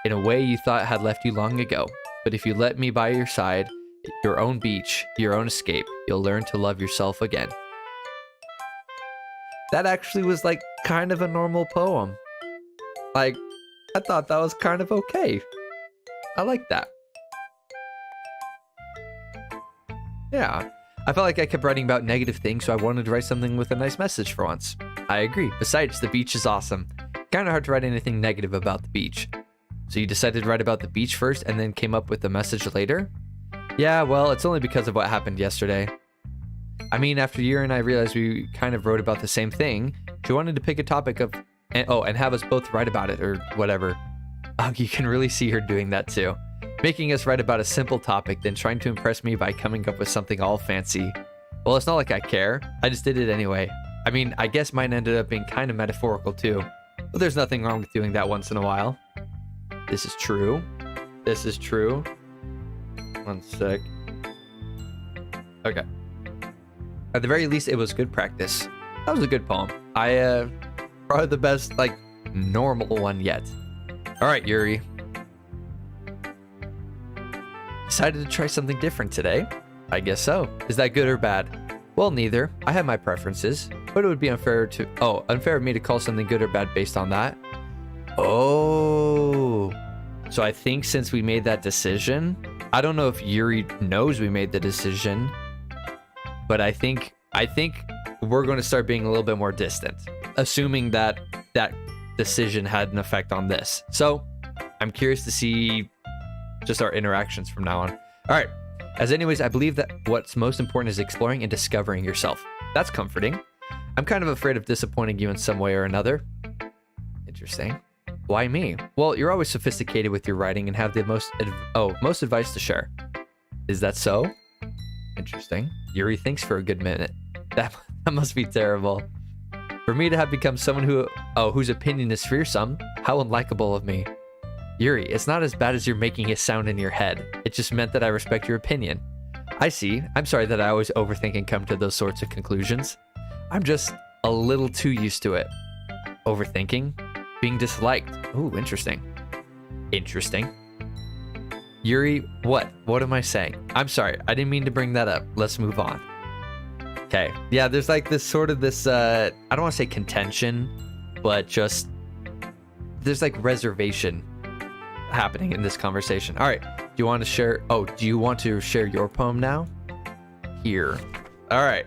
in a way you thought had left you long ago. But if you let me by your side, your own beach, your own escape, you'll learn to love yourself again. That actually was like kind of a normal poem. Like, I thought that was kind of okay. I like that. Yeah. I felt like I kept writing about negative things, so I wanted to write something with a nice message for once. I agree. Besides, the beach is awesome. Kind of hard to write anything negative about the beach. So you decided to write about the beach first and then came up with the message later? Yeah, well, it's only because of what happened yesterday. I mean, after Yuri and I realized we kind of wrote about the same thing, she wanted to pick a topic and have us both write about it or whatever. Oh, you can really see her doing that too. Making us write about a simple topic, then trying to impress me by coming up with something all fancy. Well, it's not like I care. I just did it anyway. I mean, I guess mine ended up being kind of metaphorical too. But there's nothing wrong with doing that once in a while. This is true. This is true. One sec. Okay. At the very least, it was good practice. That was a good poem. Probably the best, like, normal one yet. All right, Yuri. Decided to try something different today? I guess so. Is that good or bad? Well, neither. I have my preferences, but it would be unfair of me to call something good or bad based on that. Oh. So I think since we made that decision, I don't know if Yuri knows we made the decision, but I think we're going to start being a little bit more distant, assuming that that decision had an effect on this. So I'm curious to see just our interactions from now on. All right. As anyways, I believe that what's most important is exploring and discovering yourself. That's comforting. I'm kind of afraid of disappointing you in some way or another. Interesting. Why me? Well, you're always sophisticated with your writing and have the most advice to share. Is that so? Interesting. Yuri thinks for a good minute. That must be terrible. For me to have become someone whose opinion is fearsome, how unlikable of me. Yuri, it's not as bad as you're making it sound in your head. It just meant that I respect your opinion. I see. I'm sorry that I always overthink and come to those sorts of conclusions. I'm just a little too used to it. Overthinking? Being disliked. Ooh, interesting. Interesting. Yuri, what? What am I saying? I'm sorry. I didn't mean to bring that up. Let's move on. Okay. Yeah, there's like this I don't want to say contention, but just there's like reservation happening in this conversation. All right. Do you want to share your poem now? Here. All right.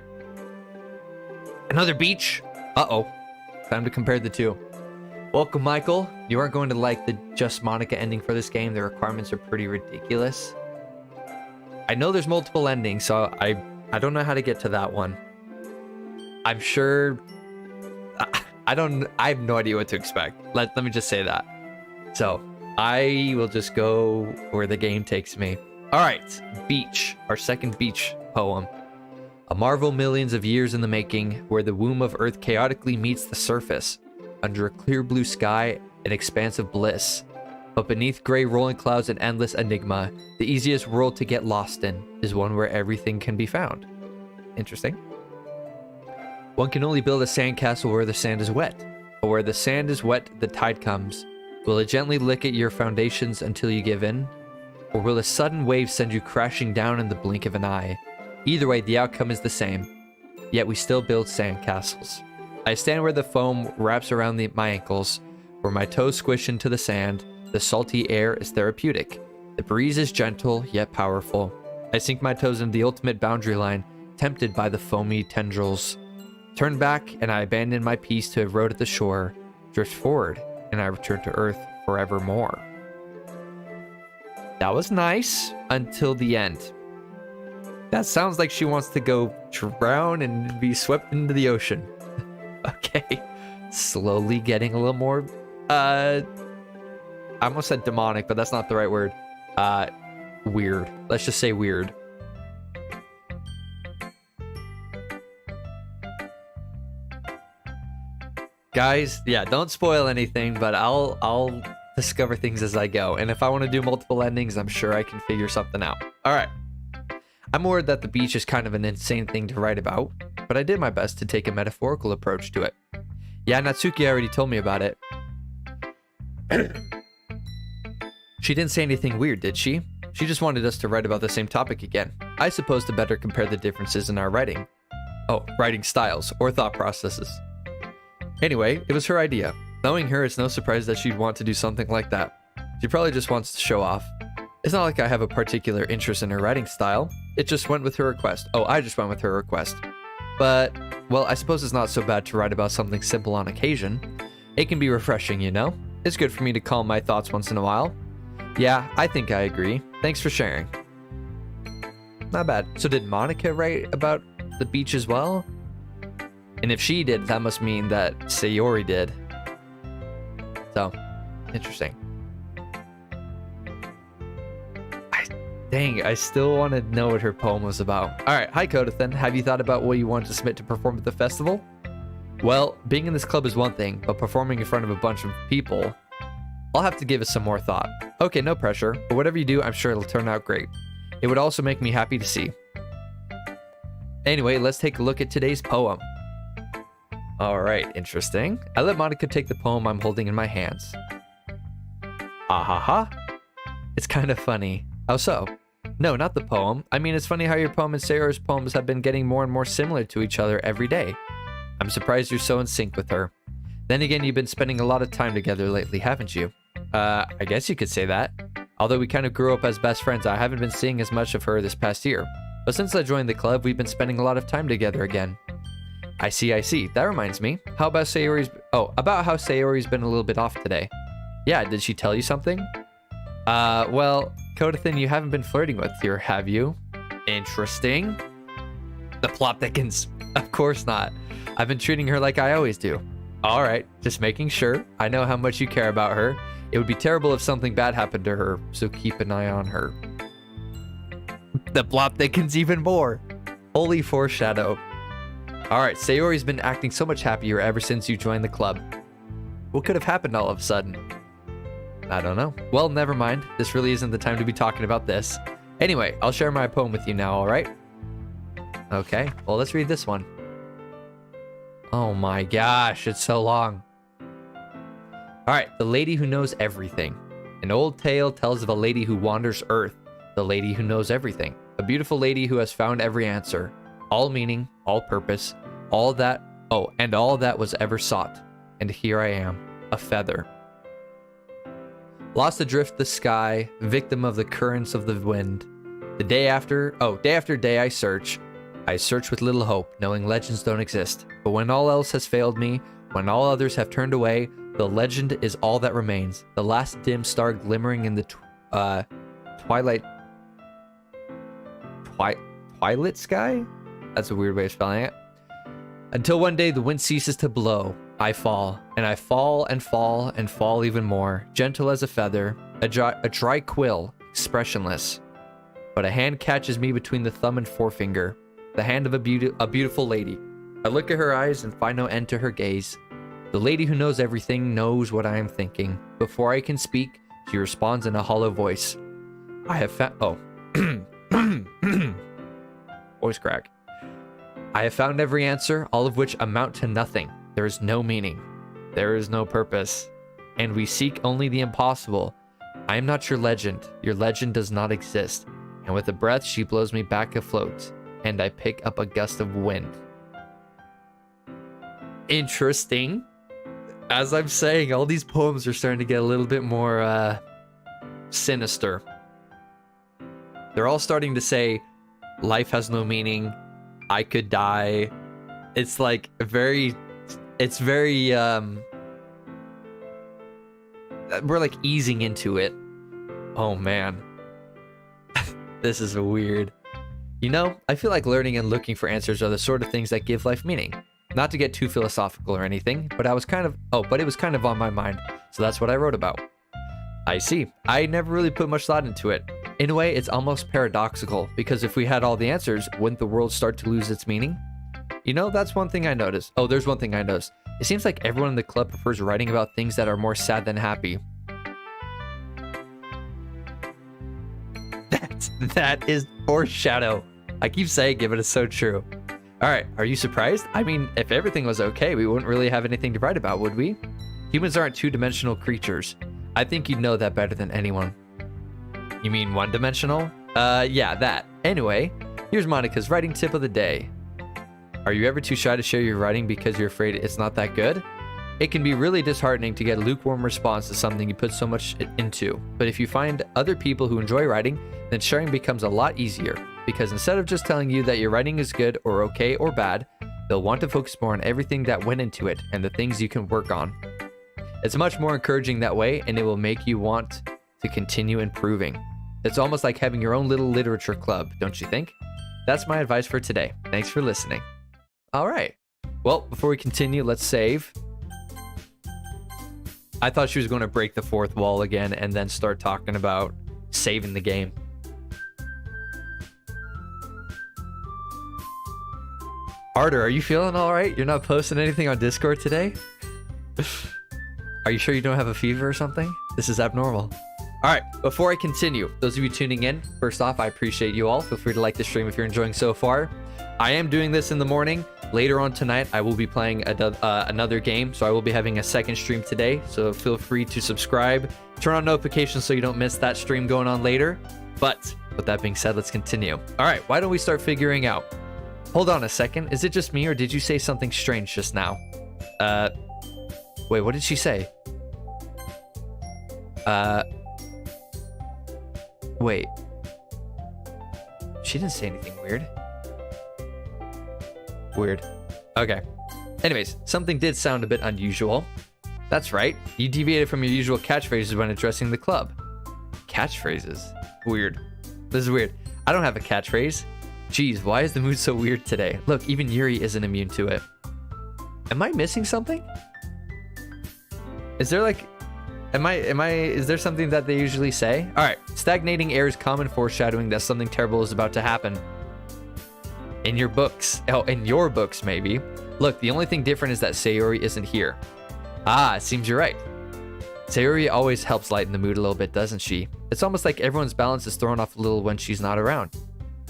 Another beach. Uh-oh. Time to compare the two. Welcome, Michael. You aren't going to like the Just Monica ending for this game. The requirements are pretty ridiculous. I know there's multiple endings, so I don't know how to get to that one. I'm sure I have no idea what to expect. Let me just say that. So I will just go where the game takes me. All right, Beach, our second beach poem. A marvel millions of years in the making, where the womb of Earth chaotically meets the surface. Under a clear blue sky, an expanse of bliss. But beneath gray rolling clouds, an endless enigma. The easiest world to get lost in is one where everything can be found. Interesting. One can only build a sandcastle where the sand is wet. But where the sand is wet, the tide comes. Will it gently lick at your foundations until you give in? Or will a sudden wave send you crashing down in the blink of an eye? Either way, the outcome is the same. Yet we still build sandcastles. I stand where the foam wraps around my ankles, where my toes squish into the sand. The salty air is therapeutic. The breeze is gentle, yet powerful. I sink my toes into the ultimate boundary line, tempted by the foamy tendrils. Turn back, and I abandon my peace to erode at the shore. Drift forward, and I return to Earth forevermore. That was nice, until the end. That sounds like she wants to go drown and be swept into the ocean. Okay, slowly getting a little more I almost said demonic, but that's not the right word. Weird. Let's just say weird. Guys, yeah, don't spoil anything, but I'll discover things as I go. And if I want to do multiple endings, I'm sure I can figure something out. All right. I'm worried that the beach is kind of an insane thing to write about, but I did my best to take a metaphorical approach to it. Yeah, Natsuki already told me about it. She didn't say anything weird, did she? She just wanted us to write about the same topic again. I suppose to better compare the differences in our writing. Oh, writing styles or thought processes. Anyway, it was her idea. Knowing her, it's no surprise that she'd want to do something like that. She probably just wants to show off. It's not like I have a particular interest in her writing style. It just went with her request. Oh, I just went with her request. But, well, I suppose it's not so bad to write about something simple on occasion. It can be refreshing, you know? It's good for me to calm my thoughts once in a while. Yeah, I think I agree. Thanks for sharing. Not bad. So did Monica write about the beach as well? And if she did, that must mean that Sayori did. So, interesting. Dang, I still want to know what her poem was about. Alright, hi Kodathan. Have you thought about what you want to submit to perform at the festival? Well, being in this club is one thing, but performing in front of a bunch of people, I'll have to give it some more thought. Okay, no pressure, but whatever you do, I'm sure it'll turn out great. It would also make me happy to see. Anyway, let's take a look at today's poem. Alright, interesting. I let Monica take the poem I'm holding in my hands. Ah ha ha. It's kind of funny. How so? No, not the poem. I mean, it's funny how your poem and Sayori's poems have been getting more and more similar to each other every day. I'm surprised you're so in sync with her. Then again, you've been spending a lot of time together lately, haven't you? I guess you could say that. Although we kind of grew up as best friends, I haven't been seeing as much of her this past year. But since I joined the club, we've been spending a lot of time together again. I see. That reminds me. How about Sayori's... Oh, about how Sayori's been a little bit off today. Yeah, did she tell you something? Well, Kodathan, you haven't been flirting with her, have you? Interesting. The plot thickens. Of course not. I've been treating her like I always do. Alright, just making sure. I know how much you care about her. It would be terrible if something bad happened to her, so keep an eye on her. The plot thickens even more. Holy foreshadow. Alright, Sayori's been acting so much happier ever since you joined the club. What could have happened all of a sudden? I don't know. Well, never mind. This really isn't the time to be talking about this. Anyway, I'll share my poem with you now, alright? Okay, well, let's read this one. Oh my gosh, it's so long. Alright, the lady who knows everything. An old tale tells of a lady who wanders Earth. The lady who knows everything. A beautiful lady who has found every answer. All meaning, all purpose, all that... Oh, and all that was ever sought. And here I am, a feather. Lost adrift the sky, victim of the currents of the wind. The day after day I search with little hope, knowing legends don't exist. But when all else has failed me, when all others have turned away, the legend is all that remains. The last dim star glimmering in the twilight sky? That's a weird way of spelling it. Until one day the wind ceases to blow. I fall, and I fall and fall and fall even more, gentle as a feather, a dry quill, expressionless. But a hand catches me between the thumb and forefinger, the hand of a beautiful lady. I look at her eyes and find no end to her gaze. The lady who knows everything knows what I am thinking. Before I can speak, she responds in a hollow voice. I have found... Oh. Voice crack. I have found every answer, all of which amount to nothing. There is no meaning. There is no purpose. And we seek only the impossible. I am not your legend. Your legend does not exist. And with a breath, she blows me back afloat. And I pick up a gust of wind. Interesting. As I'm saying, all these poems are starting to get a little bit more sinister. They're all starting to say, life has no meaning. I could die. It's like very, we're like easing into it. Oh man. This is weird. You know, I feel like learning and looking for answers are the sort of things that give life meaning. Not to get too philosophical or anything, but it was kind of on my mind, so that's what I wrote about. I see. I never really put much thought into it. In a way, it's almost paradoxical, because if we had all the answers, wouldn't the world start to lose its meaning? You know, that's one thing I noticed. Oh, there's one thing I noticed. It seems like everyone in the club prefers writing about things that are more sad than happy. That is foreshadow. I keep saying it, but it's so true. All right, are you surprised? I mean, if everything was okay, we wouldn't really have anything to write about, would we? Humans aren't two-dimensional creatures. I think you'd know that better than anyone. You mean one-dimensional? Yeah, that. Anyway, here's Monica's writing tip of the day. Are you ever too shy to share your writing because you're afraid it's not that good? It can be really disheartening to get a lukewarm response to something you put so much into. But if you find other people who enjoy writing, then sharing becomes a lot easier. Because instead of just telling you that your writing is good or okay or bad, they'll want to focus more on everything that went into it and the things you can work on. It's much more encouraging that way, and it will make you want to continue improving. It's almost like having your own little literature club, don't you think? That's my advice for today. Thanks for listening. All right. Well, before we continue, let's save. I thought she was going to break the fourth wall again and then start talking about saving the game. Arter, are you feeling all right? You're not posting anything on Discord today? Are you sure you don't have a fever or something? This is abnormal. All right, before I continue, those of you tuning in, first off, I appreciate you all. Feel free to like the stream if you're enjoying so far. I am doing this in the morning. Later on tonight, I will be playing another game, so I will be having a second stream today. So feel free to subscribe, turn on notifications so you don't miss that stream going on later. But with that being said, let's continue. All right, why don't we start figuring out? Hold on a second. Is it just me, or did you say something strange just now? Wait, what did she say? Wait. She didn't say anything weird. Weird. Okay. Anyways, something did sound a bit unusual. That's right. You deviated from your usual catchphrases when addressing the club. Catchphrases? Weird. This is weird. I don't have a catchphrase. Jeez, why is the mood so weird today? Look, even Yuri isn't immune to it. Am I missing something? Is there like... is there something that they usually say? All right. Stagnating air is common foreshadowing that something terrible is about to happen. In your books. Oh, in your books, maybe. Look, the only thing different is that Sayori isn't here. Ah, it seems you're right. Sayori always helps lighten the mood a little bit, doesn't she? It's almost like everyone's balance is thrown off a little when she's not around.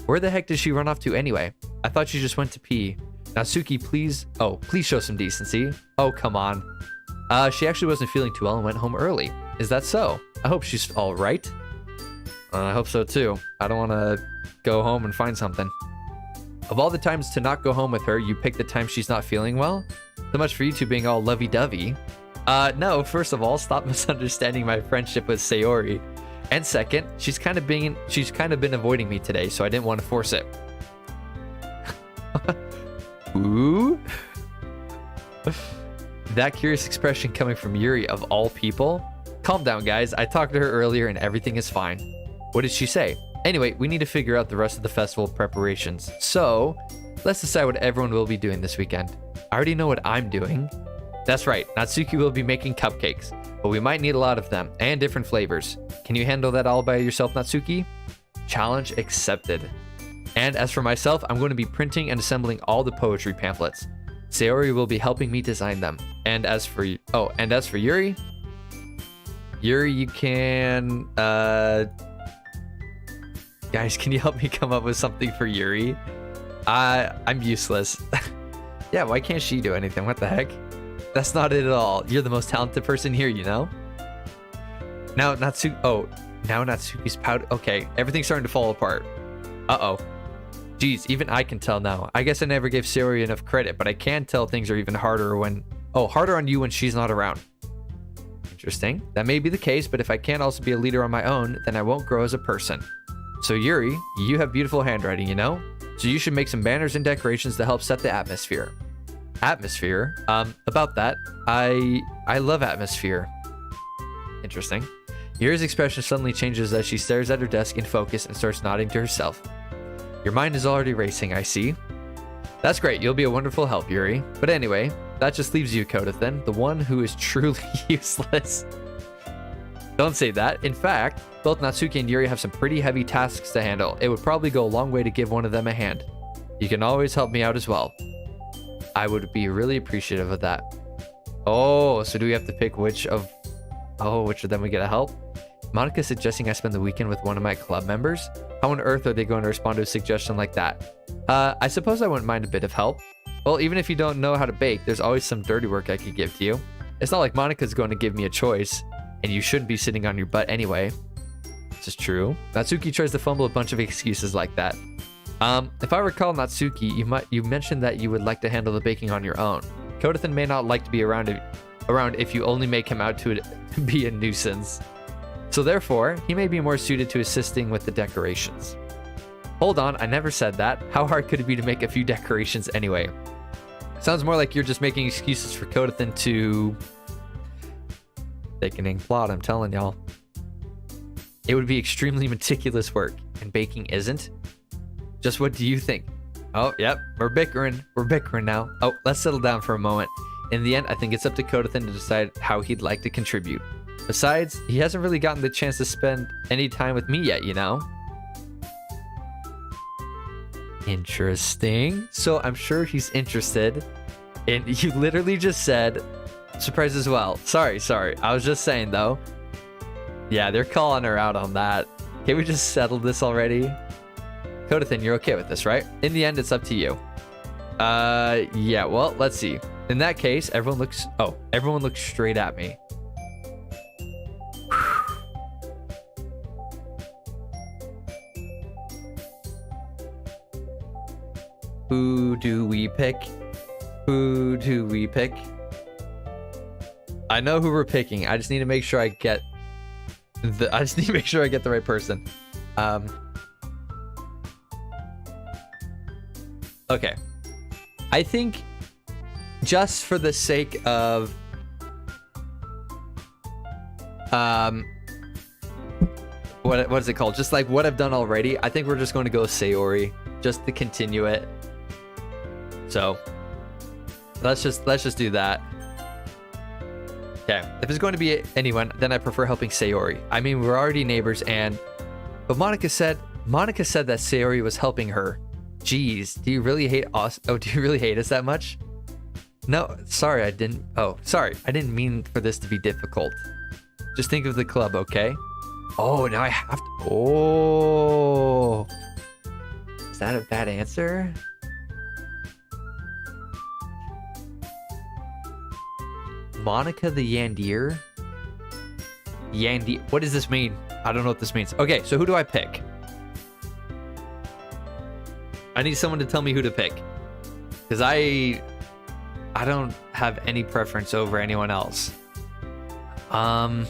Where the heck did she run off to anyway? I thought she just went to pee. Natsuki, please... Oh, please show some decency. Oh, come on. She actually wasn't feeling too well and went home early. Is that so? I hope she's all right. I hope so too. I don't want to go home and find something. Of all the times to not go home with her, you pick the time she's not feeling well? So much for you two being all lovey-dovey. No, first of all, stop misunderstanding my friendship with Sayori. And second, she's kind of been avoiding me today, so I didn't want to force it. Ooh. That curious expression coming from Yuri of all people? Calm down, guys. I talked to her earlier and everything is fine. What did she say? Anyway, we need to figure out the rest of the festival preparations. So, let's decide what everyone will be doing this weekend. I already know what I'm doing. That's right, Natsuki will be making cupcakes, but we might need a lot of them, and different flavors. Can you handle that all by yourself, Natsuki? Challenge accepted. And as for myself, I'm going to be printing and assembling all the poetry pamphlets. Sayori will be helping me design them. And as for Yuri, you can, guys, can you help me come up with something for Yuri? I'm useless. Yeah, why can't she do anything? What the heck? That's not it at all. You're the most talented person here, you know? Now Natsuki's powder. Okay, everything's starting to fall apart. Uh-oh. Geez, even I can tell now. I guess I never gave Sayori enough credit, but I can tell things are even harder harder on you when she's not around. Interesting. That may be the case, but if I can't also be a leader on my own, then I won't grow as a person. So Yuri, you have beautiful handwriting, you know? So you should make some banners and decorations to help set the atmosphere. Atmosphere? About that, I love atmosphere. Interesting. Yuri's expression suddenly changes as she stares at her desk in focus and starts nodding to herself. Your mind is already racing, I see. That's great, you'll be a wonderful help, Yuri. But anyway, that just leaves you, Kodith, then, the one who is truly useless. Don't say that. In fact, both Natsuki and Yuri have some pretty heavy tasks to handle. It would probably go a long way to give one of them a hand. You can always help me out as well. I would be really appreciative of that. Oh, so do we have to pick which of them we get to help? Monica's suggesting I spend the weekend with one of my club members? How on earth are they going to respond to a suggestion like that? I suppose I wouldn't mind a bit of help. Well, even if you don't know how to bake, there's always some dirty work I could give to you. It's not like Monica's going to give me a choice, and you shouldn't be sitting on your butt anyway. This is true. Natsuki tries to fumble a bunch of excuses like that. If I recall, Natsuki, you mentioned that you would like to handle the baking on your own. Kodathan may not like to be around if you only make him out to be a nuisance. So therefore, he may be more suited to assisting with the decorations. Hold on, I never said that. How hard could it be to make a few decorations anyway? Sounds more like you're just making excuses for Kodathan to... Thickening plot, I'm telling y'all. It would be extremely meticulous work, and baking isn't. Just what do you think? Oh, yep, we're bickering. We're bickering now. Oh, let's settle down for a moment. In the end, I think it's up to Kodathan to decide how he'd like to contribute. Besides, he hasn't really gotten the chance to spend any time with me yet, you know? Interesting. So I'm sure he's interested. And you literally just said, surprise as well. Sorry. I was just saying, though. Yeah, they're calling her out on that. Can't we just settle this already? Kodathan, you're okay with this, right? In the end, it's up to you. Yeah, well, let's see. In that case, everyone looks straight at me. Who do we pick? Who do we pick? I know who we're picking. I just need to make sure I get the right person. Okay. I think just for the sake of what is it called? Just like what I've done already, I think we're just going to go Sayori just to continue it. So let's just do that. Okay. If it's going to be anyone, then I prefer helping Sayori. I mean, we're already neighbors, but Monica said that Sayori was helping her. Jeez, do you really hate us? Oh, do you really hate us that much? No, sorry, I didn't. Oh, sorry, I didn't mean for this to be difficult. Just think of the club, okay? Oh, now I have to. Oh, is that a bad answer? Monica the Yandier? What does this mean? I don't know what this means. Okay, so who do I pick? I need someone to tell me who to pick. Because I don't have any preference over anyone else. I'm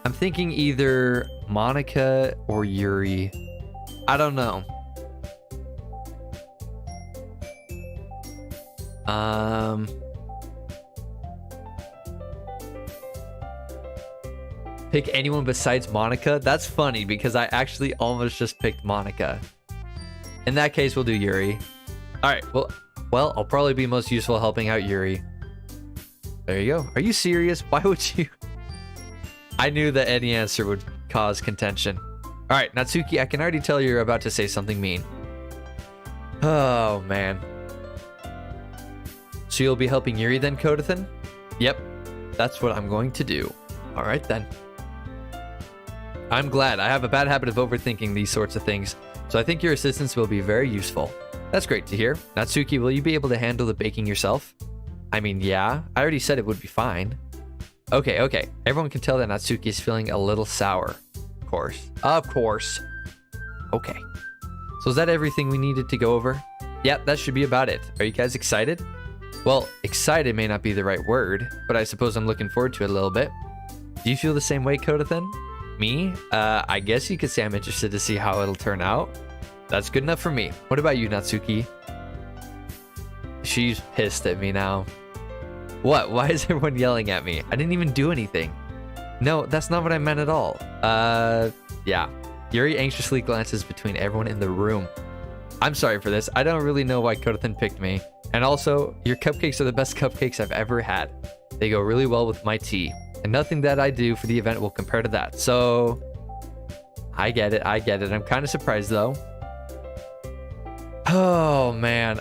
thinking either Monica or Yuri. I don't know. Pick anyone besides Monica? That's funny because I actually almost just picked Monica. In that case, we'll do Yuri. All right, well, I'll probably be most useful helping out Yuri. There you go. Are you serious? Why would you? I knew that any answer would cause contention. All right, Natsuki, I can already tell you're about to say something mean. Oh, man. So you'll be helping Yuri then, Kodathan? Yep, that's what I'm going to do. All right, then. I'm glad. I have a bad habit of overthinking these sorts of things, so I think your assistance will be very useful. That's great to hear. Natsuki, will you be able to handle the baking yourself? I mean, yeah, I already said it would be fine. Okay. Everyone can tell that Natsuki is feeling a little sour. Of course. Okay. So is that everything we needed to go over? Yep, that should be about it. Are you guys excited? Well, excited may not be the right word, but I suppose I'm looking forward to it a little bit. Do you feel the same way, Kodathan? Me? I guess you could say I'm interested to see how it'll turn out. That's good enough for me. What about you, Natsuki? She's pissed at me now. What? Why is everyone yelling at me? I didn't even do anything. No, that's not what I meant at all. Yeah. Yuri anxiously glances between everyone in the room. I'm sorry for this. I don't really know why Kodathan picked me. And also, your cupcakes are the best cupcakes I've ever had. They go really well with my tea. and nothing that I do for the event will compare to that. So, I get it. I'm kind of surprised though. Oh man,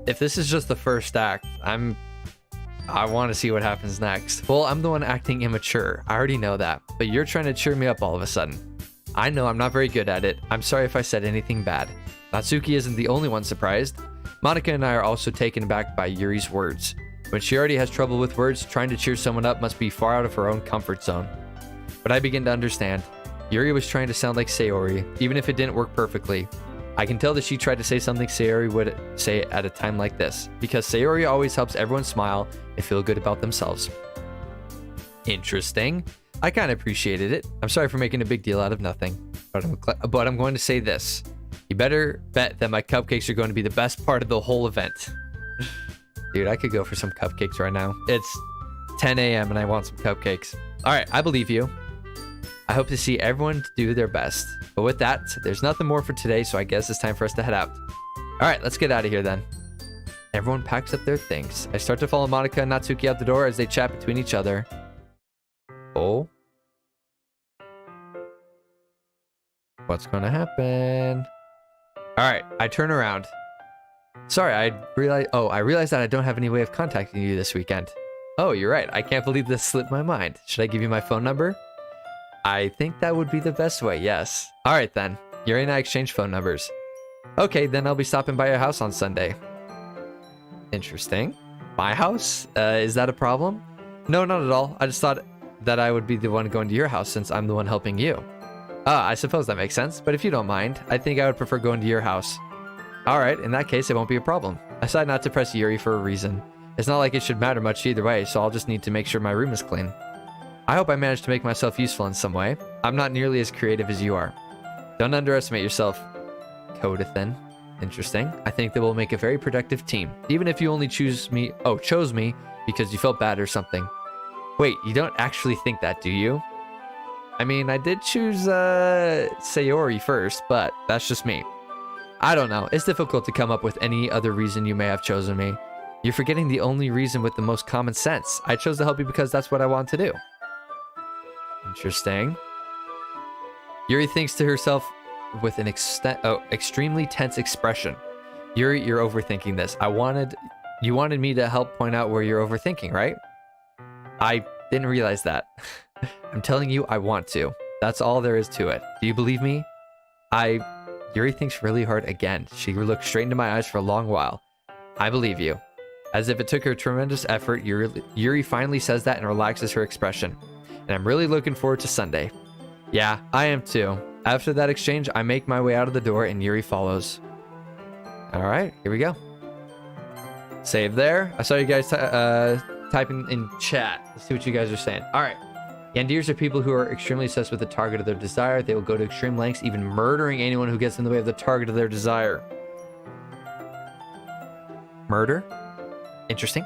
if this is just the first act, I want to see what happens next. Well, I'm the one acting immature. I already know that, but you're trying to cheer me up all of a sudden. I know I'm not very good at it. I'm sorry if I said anything bad. Natsuki isn't the only one surprised. Monica and I are also taken aback by Yuri's words. When she already has trouble with words, trying to cheer someone up must be far out of her own comfort zone. But I begin to understand. Yuri was trying to sound like Sayori, even if it didn't work perfectly. I can tell that she tried to say something Sayori would say at a time like this, because Sayori always helps everyone smile and feel good about themselves. Interesting. I kind of appreciated it. I'm sorry for making a big deal out of nothing, but I'm going to say this. You better bet that my cupcakes are going to be the best part of the whole event. Dude, I could go for some cupcakes right now. It's 10 a.m. and I want some cupcakes. All right, I believe you. I hope to see everyone do their best. But with that, there's nothing more for today, so I guess it's time for us to head out. All right, let's get out of here then. Everyone packs up their things. I start to follow Monica and Natsuki out the door as they chat between each other. Oh. What's going to happen? All right, I turn around. Sorry, I realized that I don't have any way of contacting you this weekend. Oh, you're right. I can't believe this slipped my mind. Should I give you my phone number? I think that would be the best way, yes. All right then. Yuri and I exchange phone numbers. Okay, then I'll be stopping by your house on Sunday. Interesting. My house? Is that a problem? No, not at all. I just thought that I would be the one going to your house since I'm the one helping you. I suppose that makes sense, but if you don't mind, I think I would prefer going to your house. Alright, in that case, it won't be a problem. I decided not to press Yuri for a reason. It's not like it should matter much either way, so I'll just need to make sure my room is clean. I hope I managed to make myself useful in some way. I'm not nearly as creative as you are. Don't underestimate yourself, Kodithan. Interesting. I think that we'll make a very productive team, even if you only chose me because you felt bad or something. Wait, you don't actually think that, do you? I mean, I did choose Sayori first, but that's just me. I don't know. It's difficult to come up with any other reason you may have chosen me. You're forgetting the only reason with the most common sense. I chose to help you because that's what I want to do. Interesting. Yuri thinks to herself with an extremely tense expression. Yuri, you're overthinking this. You wanted me to help point out where you're overthinking, right? I didn't realize that. I'm telling you, I want to. That's all there is to it. Do you believe me? Yuri thinks really hard again. She looked straight into my eyes for a long while. I believe you. As if it took her tremendous effort, Yuri finally says that and relaxes her expression. And I'm really looking forward to Sunday. Yeah, I am too. After that exchange, I make my way out of the door and Yuri follows. Alright, here we go. Save there. I saw you guys typing in chat. Let's see what you guys are saying. Alright. Yandirs are people who are extremely obsessed with the target of their desire. They will go to extreme lengths, even murdering anyone who gets in the way of the target of their desire. Murder? Interesting.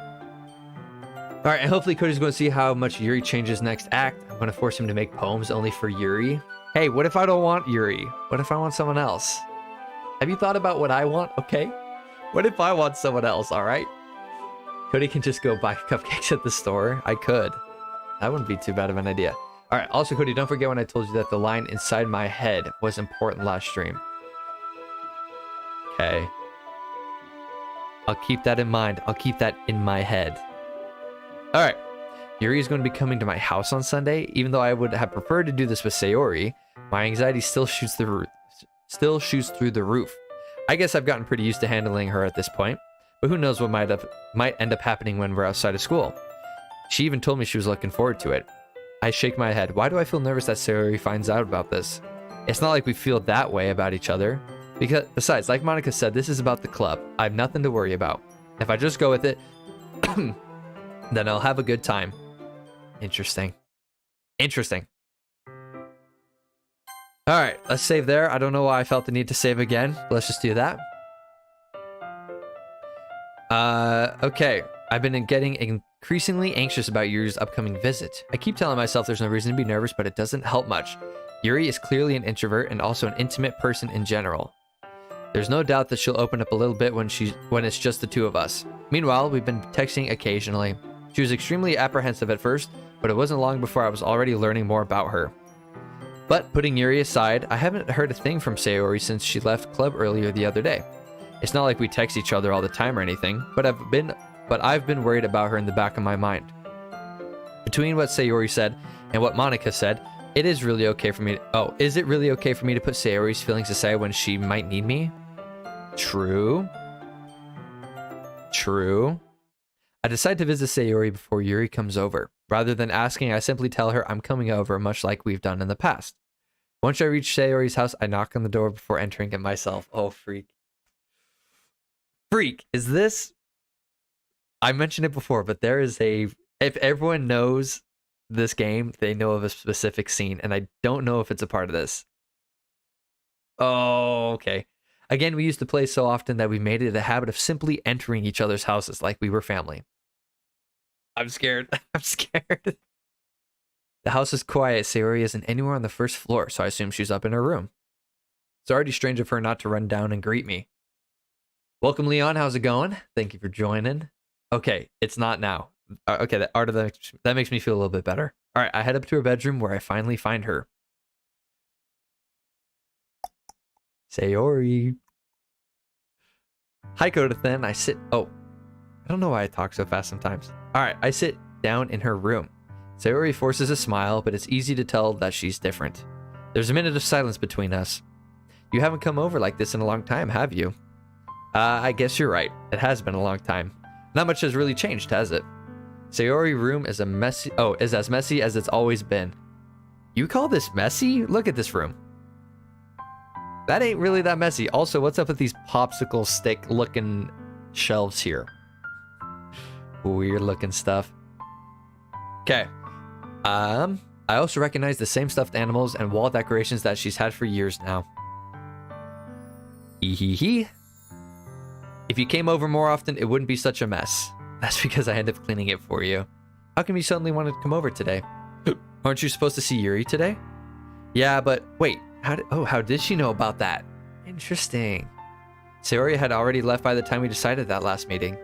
Alright, and hopefully Cody's going to see how much Yuri changes next act. I'm going to force him to make poems only for Yuri. Hey, what if I don't want Yuri? What if I want someone else? Have you thought about what I want? Okay. What if I want someone else, alright? Cody can just go buy cupcakes at the store. I could. That wouldn't be too bad of an idea. Alright, also Cody, don't forget when I told you that the line inside my head was important last stream. Okay. I'll keep that in mind. I'll keep that in my head. Alright. Yuri is going to be coming to my house on Sunday. Even though I would have preferred to do this with Sayori, my anxiety still shoots through the roof. I guess I've gotten pretty used to handling her at this point, but who knows what might end up happening when we're outside of school. She even told me she was looking forward to it. I shake my head. Why do I feel nervous that Sayori finds out about this? It's not like we feel that way about each other. Besides, like Monica said, this is about the club. I have nothing to worry about. If I just go with it, then I'll have a good time. Interesting. Interesting. Alright, let's save there. I don't know why I felt the need to save again. But let's just do that. Okay. I've been getting increasingly anxious about Yuri's upcoming visit. I keep telling myself there's no reason to be nervous, but it doesn't help much. Yuri is clearly an introvert and also an intimate person in general. There's no doubt that she'll open up a little bit when it's just the two of us. Meanwhile, we've been texting occasionally. She was extremely apprehensive at first, but it wasn't long before I was already learning more about her. But putting Yuri aside, I haven't heard a thing from Sayori since she left club earlier the other day. It's not like we text each other all the time or anything, but I've been worried about her in the back of my mind. Between what Sayori said and what Monica said, is it really okay for me to put Sayori's feelings aside when she might need me? True. I decide to visit Sayori before Yuri comes over. Rather than asking, I simply tell her I'm coming over, much like we've done in the past. Once I reach Sayori's house, I knock on the door before entering it myself. Oh, freak. Is this... I mentioned it before, but there is if everyone knows this game, they know of a specific scene, and I don't know if it's a part of this. Oh, okay. Again, we used to play so often that we made it a habit of simply entering each other's houses like we were family. I'm scared. The house is quiet. Sayori isn't anywhere on the first floor, so I assume she's up in her room. It's already strange of her not to run down and greet me. Welcome, Leon. How's it going? Thank you for joining. Okay, it's not now. Okay, that makes me feel a little bit better. All right, I head up to her bedroom where I finally find her. Sayori. Hi, Kodathan. I don't know why I talk so fast sometimes. All right, I sit down in her room. Sayori forces a smile, but it's easy to tell that she's different. There's a minute of silence between us. You haven't come over like this in a long time, have you? I guess you're right. It has been a long time. Not much has really changed, has it? Sayori's room is as messy as it's always been. You call this messy? Look at this room. That ain't really that messy. Also, what's up with these popsicle stick looking shelves here? Weird looking stuff. Okay. I also recognize the same stuffed animals and wall decorations that she's had for years now. Hee. If you came over more often, it wouldn't be such a mess. That's because I end up cleaning it for you. How come you suddenly wanted to come over today? Aren't you supposed to see Yuri today? Yeah, but wait. How did she know about that? Interesting. Sayori had already left by the time we decided that last meeting.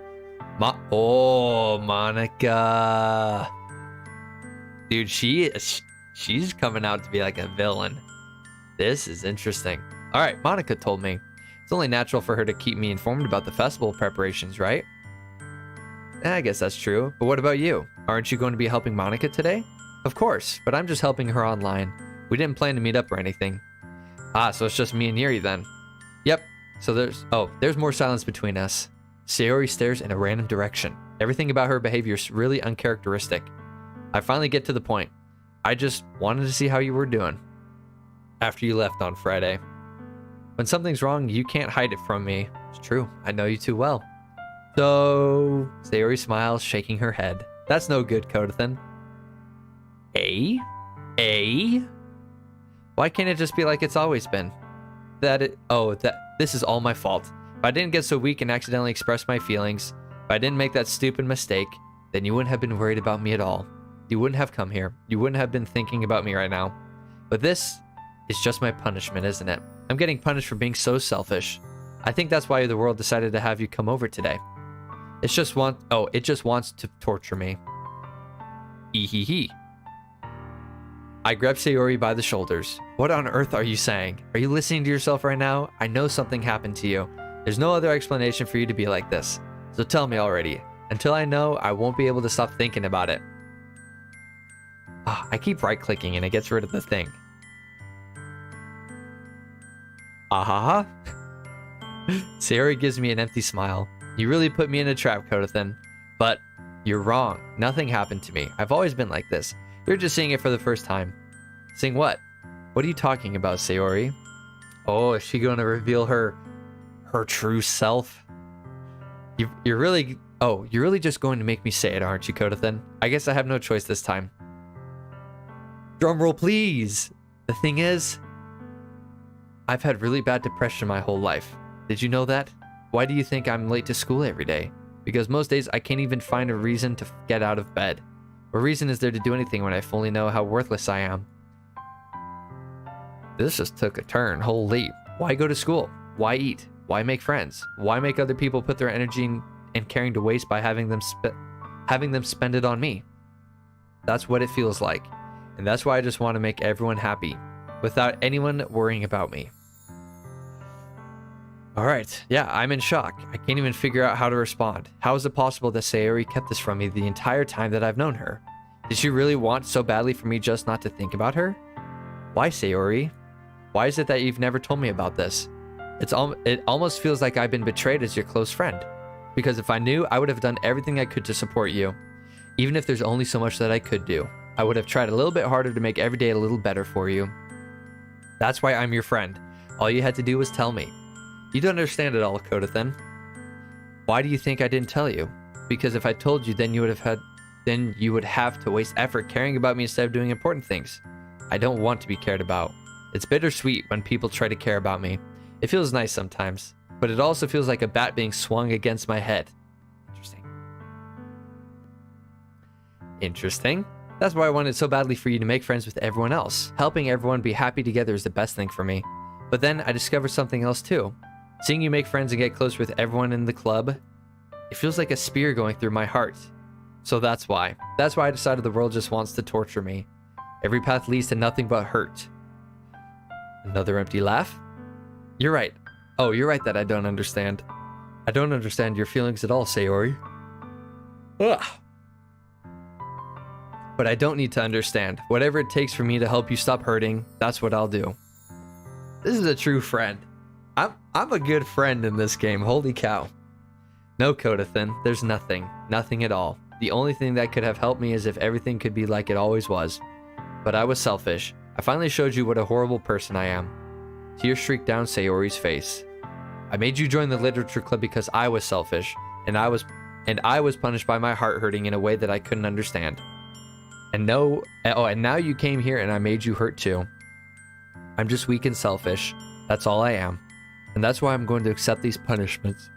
Monica. Dude, she's coming out to be like a villain. This is interesting. All right, Monica told me. It's only natural for her to keep me informed about the festival preparations, right? I guess that's true. But what about you? Aren't you going to be helping Monica today? Of course, but I'm just helping her online. We didn't plan to meet up or anything. So it's just me and Yuri then. Yep. So there's more silence between us. Sayori stares in a random direction. Everything about her behavior is really uncharacteristic. I finally get to the point. I just wanted to see how you were doing after you left on Friday. When something's wrong, you can't hide it from me. It's true. I know you too well. So, Sayori smiles, shaking her head. That's no good, Kodathan. Why can't it just be like it's always been? This is all my fault. If I didn't get so weak and accidentally express my feelings, if I didn't make that stupid mistake, then you wouldn't have been worried about me at all. You wouldn't have come here. You wouldn't have been thinking about me right now. But this is just my punishment, isn't it? I'm getting punished for being so selfish. I think that's why the world decided to have you come over today. It just wants to torture me. Ehehe. I grab Sayori by the shoulders. What on earth are you saying? Are you listening to yourself right now? I know something happened to you. There's no other explanation for you to be like this. So tell me already. Until I know, I won't be able to stop thinking about it. I keep right-clicking and it gets rid of the thing. Ahaha. Sayori gives me an empty smile. You really put me in a trap, Kodathan. But you're wrong. Nothing happened to me. I've always been like this. You're just seeing it for the first time. Seeing what? What are you talking about, Sayori? Oh, is she going to reveal her true self? You're really just going to make me say it, aren't you, Kodathan? I guess I have no choice this time. Drumroll, please. The thing is, I've had really bad depression my whole life. Did you know that? Why do you think I'm late to school every day? Because most days I can't even find a reason to get out of bed. What reason is there to do anything when I fully know how worthless I am? This just took a turn. Holy. Why go to school? Why eat? Why make friends? Why make other people put their energy and caring to waste by having them spend it on me? That's what it feels like. And that's why I just want to make everyone happy, without anyone worrying about me. Alright, yeah, I'm in shock. I can't even figure out how to respond. How is it possible that Sayori kept this from me the entire time that I've known her? Did she really want so badly for me just not to think about her? Why, Sayori? Why is it that you've never told me about this? It almost feels like I've been betrayed as your close friend. Because if I knew, I would have done everything I could to support you. Even if there's only so much that I could do. I would have tried a little bit harder to make every day a little better for you. That's why I'm your friend. All you had to do was tell me. You don't understand it all, Kodathan. Why do you think I didn't tell you? Because if I told you, then you would have to waste effort caring about me instead of doing important things. I don't want to be cared about. It's bittersweet when people try to care about me. It feels nice sometimes, but it also feels like a bat being swung against my head. Interesting. That's why I wanted so badly for you to make friends with everyone else. Helping everyone be happy together is the best thing for me. But then I discovered something else too. Seeing you make friends and get close with everyone in the club, it feels like a spear going through my heart. So that's why. That's why I decided the world just wants to torture me. Every path leads to nothing but hurt. Another empty laugh? You're right. Oh, you're right that I don't understand. I don't understand your feelings at all, Sayori. Ugh. But I don't need to understand. Whatever it takes for me to help you stop hurting, that's what I'll do. This is a true friend. I'm a good friend in this game, holy cow. No, Kodathan, there's nothing. Nothing at all. The only thing that could have helped me is if everything could be like it always was. But I was selfish. I finally showed you what a horrible person I am. Tears streaked down Sayori's face. I made you join the literature club because I was selfish, and I was punished by my heart hurting in a way that I couldn't understand. And now you came here and I made you hurt too. I'm just weak and selfish. That's all I am. And that's why I'm going to accept these punishments.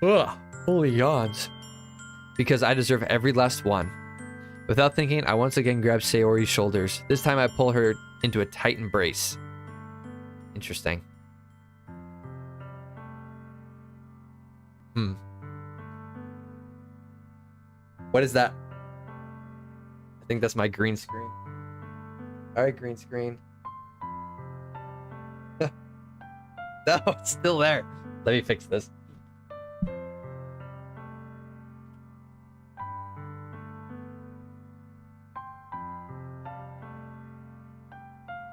Ugh, holy yawns. Because I deserve every last one. Without thinking, I once again grabbed Sayori's shoulders. This time I pull her into a tight embrace. Interesting. What is that? I think that's my green screen. Alright, green screen. No, it's still there. Let me fix this.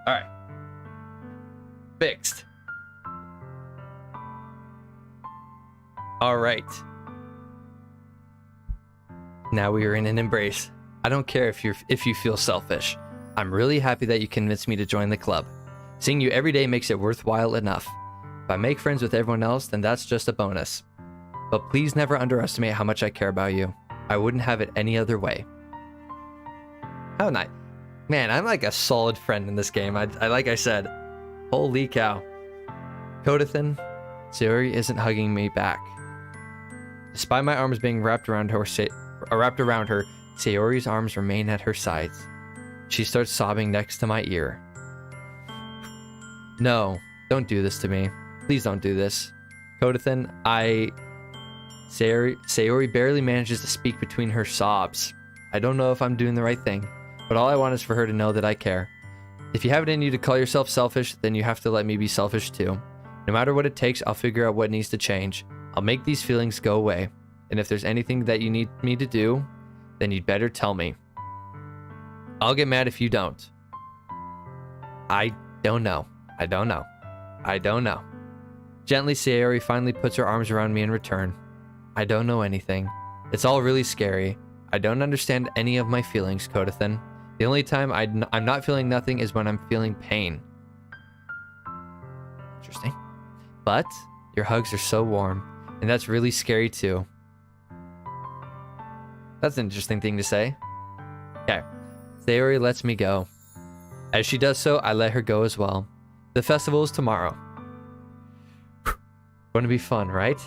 Alright. Fixed. Alright. Now we are in an embrace. I don't care if you feel selfish. I'm really happy that you convinced me to join the club. Seeing you every day makes it worthwhile enough. If I make friends with everyone else, then that's just a bonus. But please never underestimate how much I care about you. I wouldn't have it any other way. How nice. Man, I'm like a solid friend in this game. I like I said. Holy cow. Kodathan, Sayori isn't hugging me back. Despite my arms being wrapped around her, Sayori's arms remain at her sides. She starts sobbing next to my ear. No, don't do this to me. Please don't do this. Kodathan, Sayori barely manages to speak between her sobs. I don't know if I'm doing the right thing, but all I want is for her to know that I care. If you have it in you to call yourself selfish, then you have to let me be selfish too. No matter what it takes, I'll figure out what needs to change. I'll make these feelings go away. And if there's anything that you need me to do, then you'd better tell me. I'll get mad if you don't. I don't know. I don't know. I don't know. Gently, Sayori finally puts her arms around me in return. I don't know anything. It's all really scary. I don't understand any of my feelings, Kodathan. The only time I'm not feeling nothing is when I'm feeling pain. Interesting. But your hugs are so warm, and that's really scary too. That's an interesting thing to say. Okay. Sayori lets me go. As she does so, I let her go as well. The festival is tomorrow. Going to be fun, right?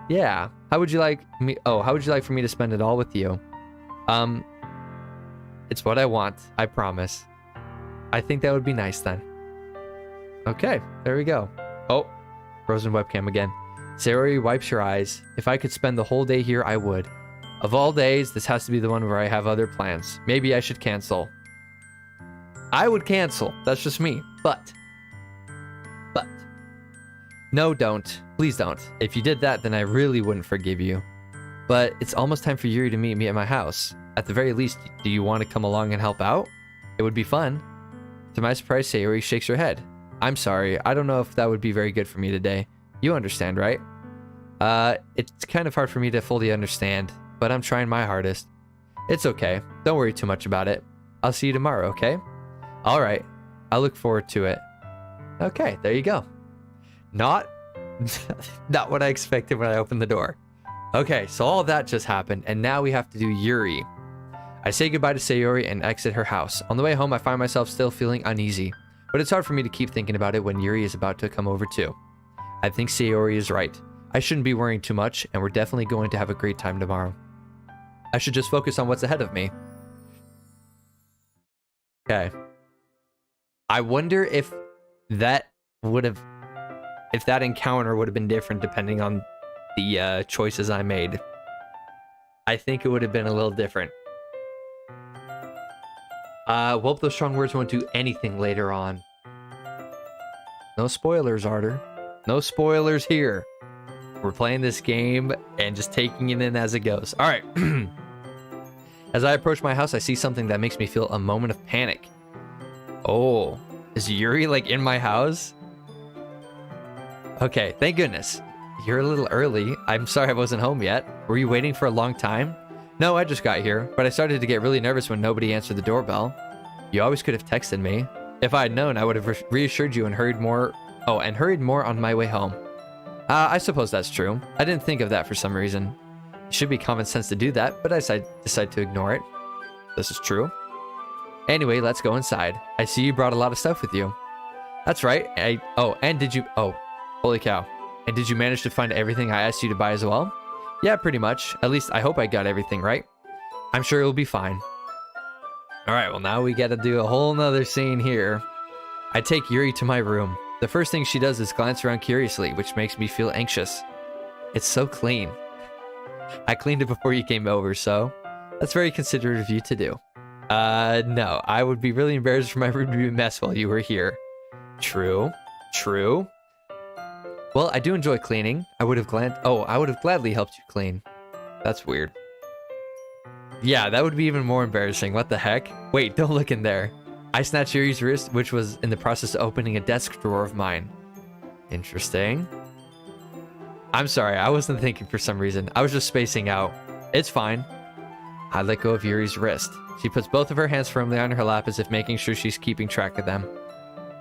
Yeah. How would you like me? Oh, how would you like for me to spend it all with you? It's what I want. I promise. I think that would be nice then. Okay, there we go. Oh, frozen webcam again. Sayori wipes her eyes. If I could spend the whole day here, I would. Of all days, this has to be the one where I have other plans. Maybe I should cancel. I would cancel. That's just me. But. No, don't. Please don't. If you did that, then I really wouldn't forgive you. But it's almost time for Yuri to meet me at my house. At the very least, do you want to come along and help out? It would be fun. To my surprise, Sayori shakes her head. I'm sorry. I don't know if that would be very good for me today. You understand, right? It's kind of hard for me to fully understand, but I'm trying my hardest. It's okay. Don't worry too much about it. I'll see you tomorrow, okay? All right. I look forward to it. Okay, there you go. Not what I expected when I opened the door. Okay, so all that just happened, and now we have to do Yuri. I say goodbye to Sayori and exit her house. On the way home, I find myself still feeling uneasy, but it's hard for me to keep thinking about it when Yuri is about to come over too. I think Sayori is right. I shouldn't be worrying too much, and we're definitely going to have a great time tomorrow. I should just focus on what's ahead of me. Okay. I wonder if that encounter would have been different depending on the choices I made. I think it would have been a little different. Well, those strong words won't do anything later on. No spoilers, Arter. No spoilers here. We're playing this game and just taking it in as it goes. All right. As I approach my house, I see something that makes me feel a moment of panic. Oh, is Yuri like in my house? Okay, thank goodness. You're a little early. I'm sorry I wasn't home yet. Were you waiting for a long time? No, I just got here, but I started to get really nervous when nobody answered the doorbell. You always could have texted me. If I had known, I would have reassured you and hurried more on my way home. I suppose that's true. I didn't think of that for some reason. It should be common sense to do that, but I decide to ignore it. This is true. Anyway, let's go inside. I see you brought a lot of stuff with you. That's right. Holy cow. And did you manage to find everything I asked you to buy as well? Yeah, pretty much. At least I hope I got everything right. I'm sure it'll be fine. Alright, well now we gotta do a whole nother scene here. I take Yuri to my room. The first thing she does is glance around curiously, which makes me feel anxious. It's so clean. I cleaned it before you came over, so that's very considerate of you to do. No, I would be really embarrassed for my room to be a mess while you were here. True. Well, I do enjoy cleaning. I would have gladly helped you clean. That's weird. Yeah, that would be even more embarrassing. What the heck? Wait, don't look in there. I snatched Yuri's wrist, which was in the process of opening a desk drawer of mine. Interesting. I'm sorry, I wasn't thinking for some reason. I was just spacing out. It's fine. I let go of Yuri's wrist. She puts both of her hands firmly on her lap as if making sure she's keeping track of them.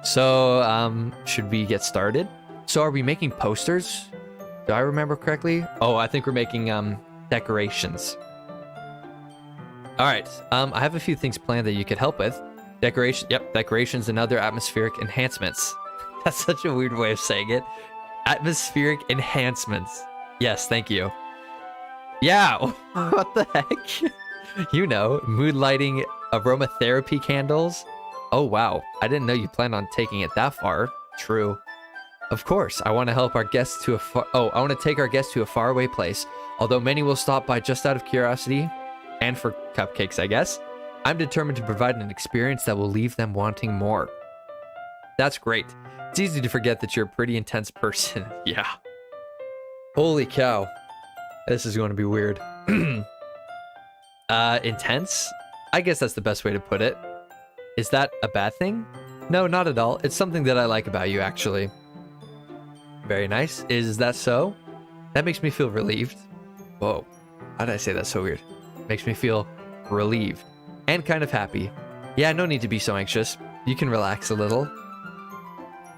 So, should we get started? So are we making posters? Do I remember correctly? Oh, I think we're making, decorations. Alright, I have a few things planned that you could help with. Decorations and other atmospheric enhancements. That's such a weird way of saying it. Atmospheric enhancements. Yes, thank you. Yeah, what the heck? You know, mood lighting, aromatherapy candles. Oh wow, I didn't know you planned on taking it that far. True. Of course, I want to help our guests to I want to take our guests to a faraway place. Although many will stop by just out of curiosity, and for cupcakes, I guess. I'm determined to provide an experience that will leave them wanting more. That's great. It's easy to forget that you're a pretty intense person. Yeah. Holy cow. This is going to be weird. Intense? I guess that's the best way to put it. Is that a bad thing? No, not at all. It's something that I like about you, actually. Very nice. Is that so? That makes me feel relieved. Whoa. How did I say that so weird? Makes me feel relieved. And kind of happy. Yeah, no need to be so anxious. You can relax a little.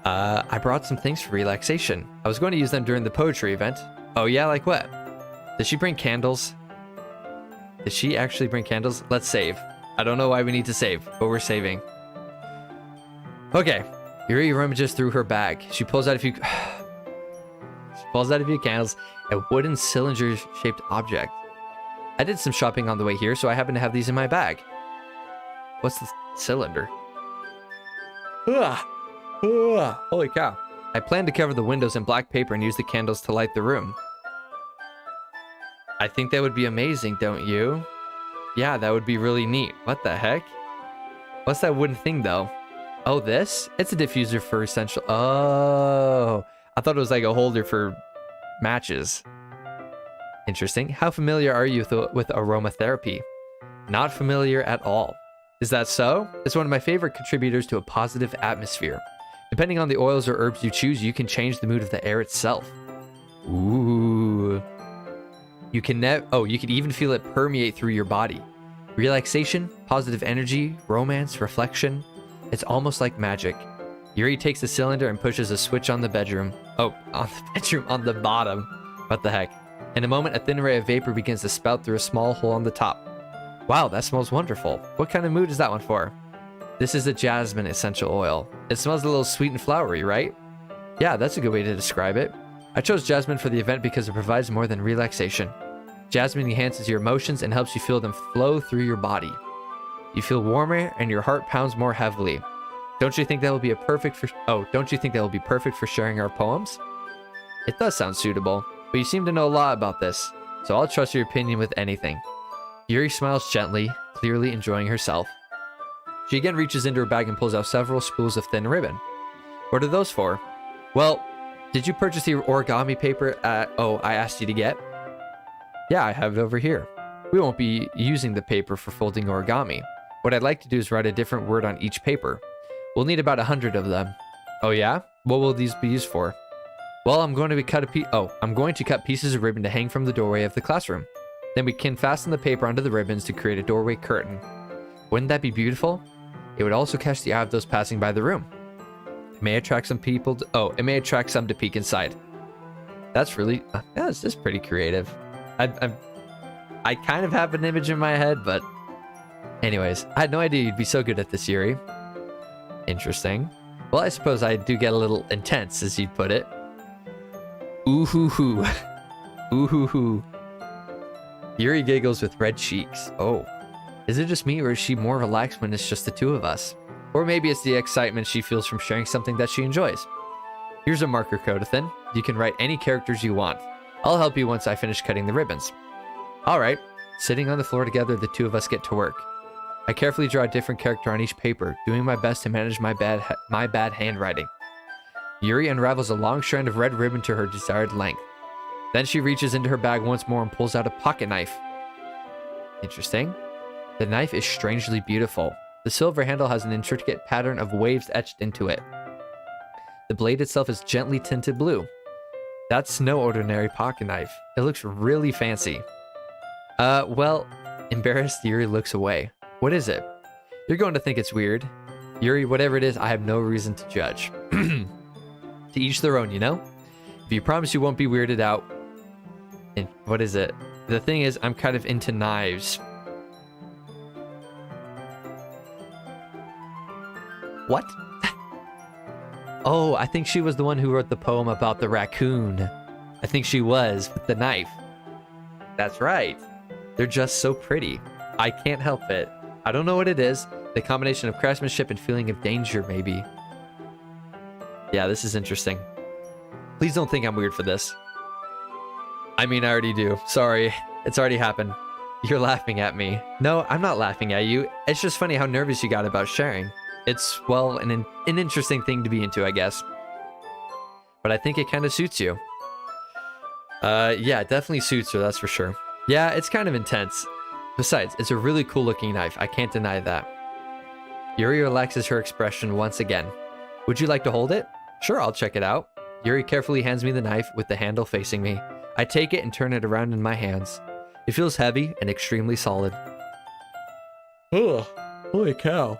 I brought some things for relaxation. I was going to use them during the poetry event. Oh yeah, like what? Did she bring candles? Did she actually bring candles? Let's save. I don't know why we need to save, but we're saving. Okay. Yuri rummages through her bag. She pulls out a few candles, a wooden cylinder-shaped object. I did some shopping on the way here, so I happen to have these in my bag. What's the cylinder? Holy cow. I plan to cover the windows in black paper and use the candles to light the room. I think that would be amazing, don't you? Yeah, that would be really neat. What the heck? What's that wooden thing, though? Oh, this? It's a diffuser for essential... Oh, I thought it was like a holder for matches. Interesting. How familiar are you with aromatherapy? Not familiar at all. Is that so? It's one of my favorite contributors to a positive atmosphere. Depending on the oils or herbs you choose, you can change the mood of the air itself. Ooh. You can even feel it permeate through your body. Relaxation, positive energy, romance, reflection. It's almost like magic. Yuri takes the cylinder and pushes a switch on the bedroom. Oh, on the bottom. What the heck? In a moment, a thin ray of vapor begins to spout through a small hole on the top. Wow, that smells wonderful. What kind of mood is that one for? This is a jasmine essential oil. It smells a little sweet and flowery, right? Yeah, that's a good way to describe it. I chose jasmine for the event because it provides more than relaxation. Jasmine enhances your emotions and helps you feel them flow through your body. You feel warmer and your heart pounds more heavily. Don't you think that will be perfect for sharing our poems? It does sound suitable, but you seem to know a lot about this, so I'll trust your opinion with anything. Yuri smiles gently, clearly enjoying herself. She again reaches into her bag and pulls out several spools of thin ribbon. What are those for? Well, did you purchase the origami paper I asked you to get? Yeah, I have it over here. We won't be using the paper for folding origami. What I'd like to do is write a different word on each paper. We'll need about 100 of them. Oh yeah? What will these be used for? Well, I'm going to cut pieces of ribbon to hang from the doorway of the classroom. Then we can fasten the paper onto the ribbons to create a doorway curtain. Wouldn't that be beautiful? It would also catch the eye of those passing by the room. It may attract some to peek inside. That's really, this is pretty creative. I kind of have an image in my head, but anyways, I had no idea you'd be so good at this, Yuri. Interesting. Well, I suppose I do get a little intense, as you'd put it. Ooh hoo hoo. Ooh hoo hoo. Yuri giggles with red cheeks. Oh. Is it just me, or is she more relaxed when it's just the two of us? Or maybe it's the excitement she feels from sharing something that she enjoys. Here's a marker, Kodothan. You can write any characters you want. I'll help you once I finish cutting the ribbons. Alright. Sitting on the floor together, the two of us get to work. I carefully draw a different character on each paper, doing my best to manage my bad handwriting. Yuri unravels a long strand of red ribbon to her desired length. Then she reaches into her bag once more and pulls out a pocket knife. Interesting. The knife is strangely beautiful. The silver handle has an intricate pattern of waves etched into it. The blade itself is gently tinted blue. That's no ordinary pocket knife. It looks really fancy. Well, embarrassed, Yuri looks away. What is it? You're going to think it's weird. Yuri, whatever it is, I have no reason to judge. To each their own, you know? If you promise you won't be weirded out. And what is it? The thing is, I'm kind of into knives. What? Oh, I think she was the one who wrote the poem about the raccoon. I think she was, with the knife. That's right. They're just so pretty. I can't help it. I don't know what it is. The combination of craftsmanship and feeling of danger, maybe. Yeah, this is interesting. Please don't think I'm weird for this. I mean, I already do. Sorry. It's already happened. You're laughing at me. No, I'm not laughing at you. It's just funny how nervous you got about sharing. It's, well, an interesting thing to be into, I guess. But I think it kind of suits you. Yeah, it definitely suits her, that's for sure. Yeah, it's kind of intense. Besides, it's a really cool looking knife. I can't deny that. Yuri relaxes her expression once again. Would you like to hold it? Sure, I'll check it out. Yuri carefully hands me the knife with the handle facing me. I take it and turn it around in my hands. It feels heavy and extremely solid. Ugh, holy cow.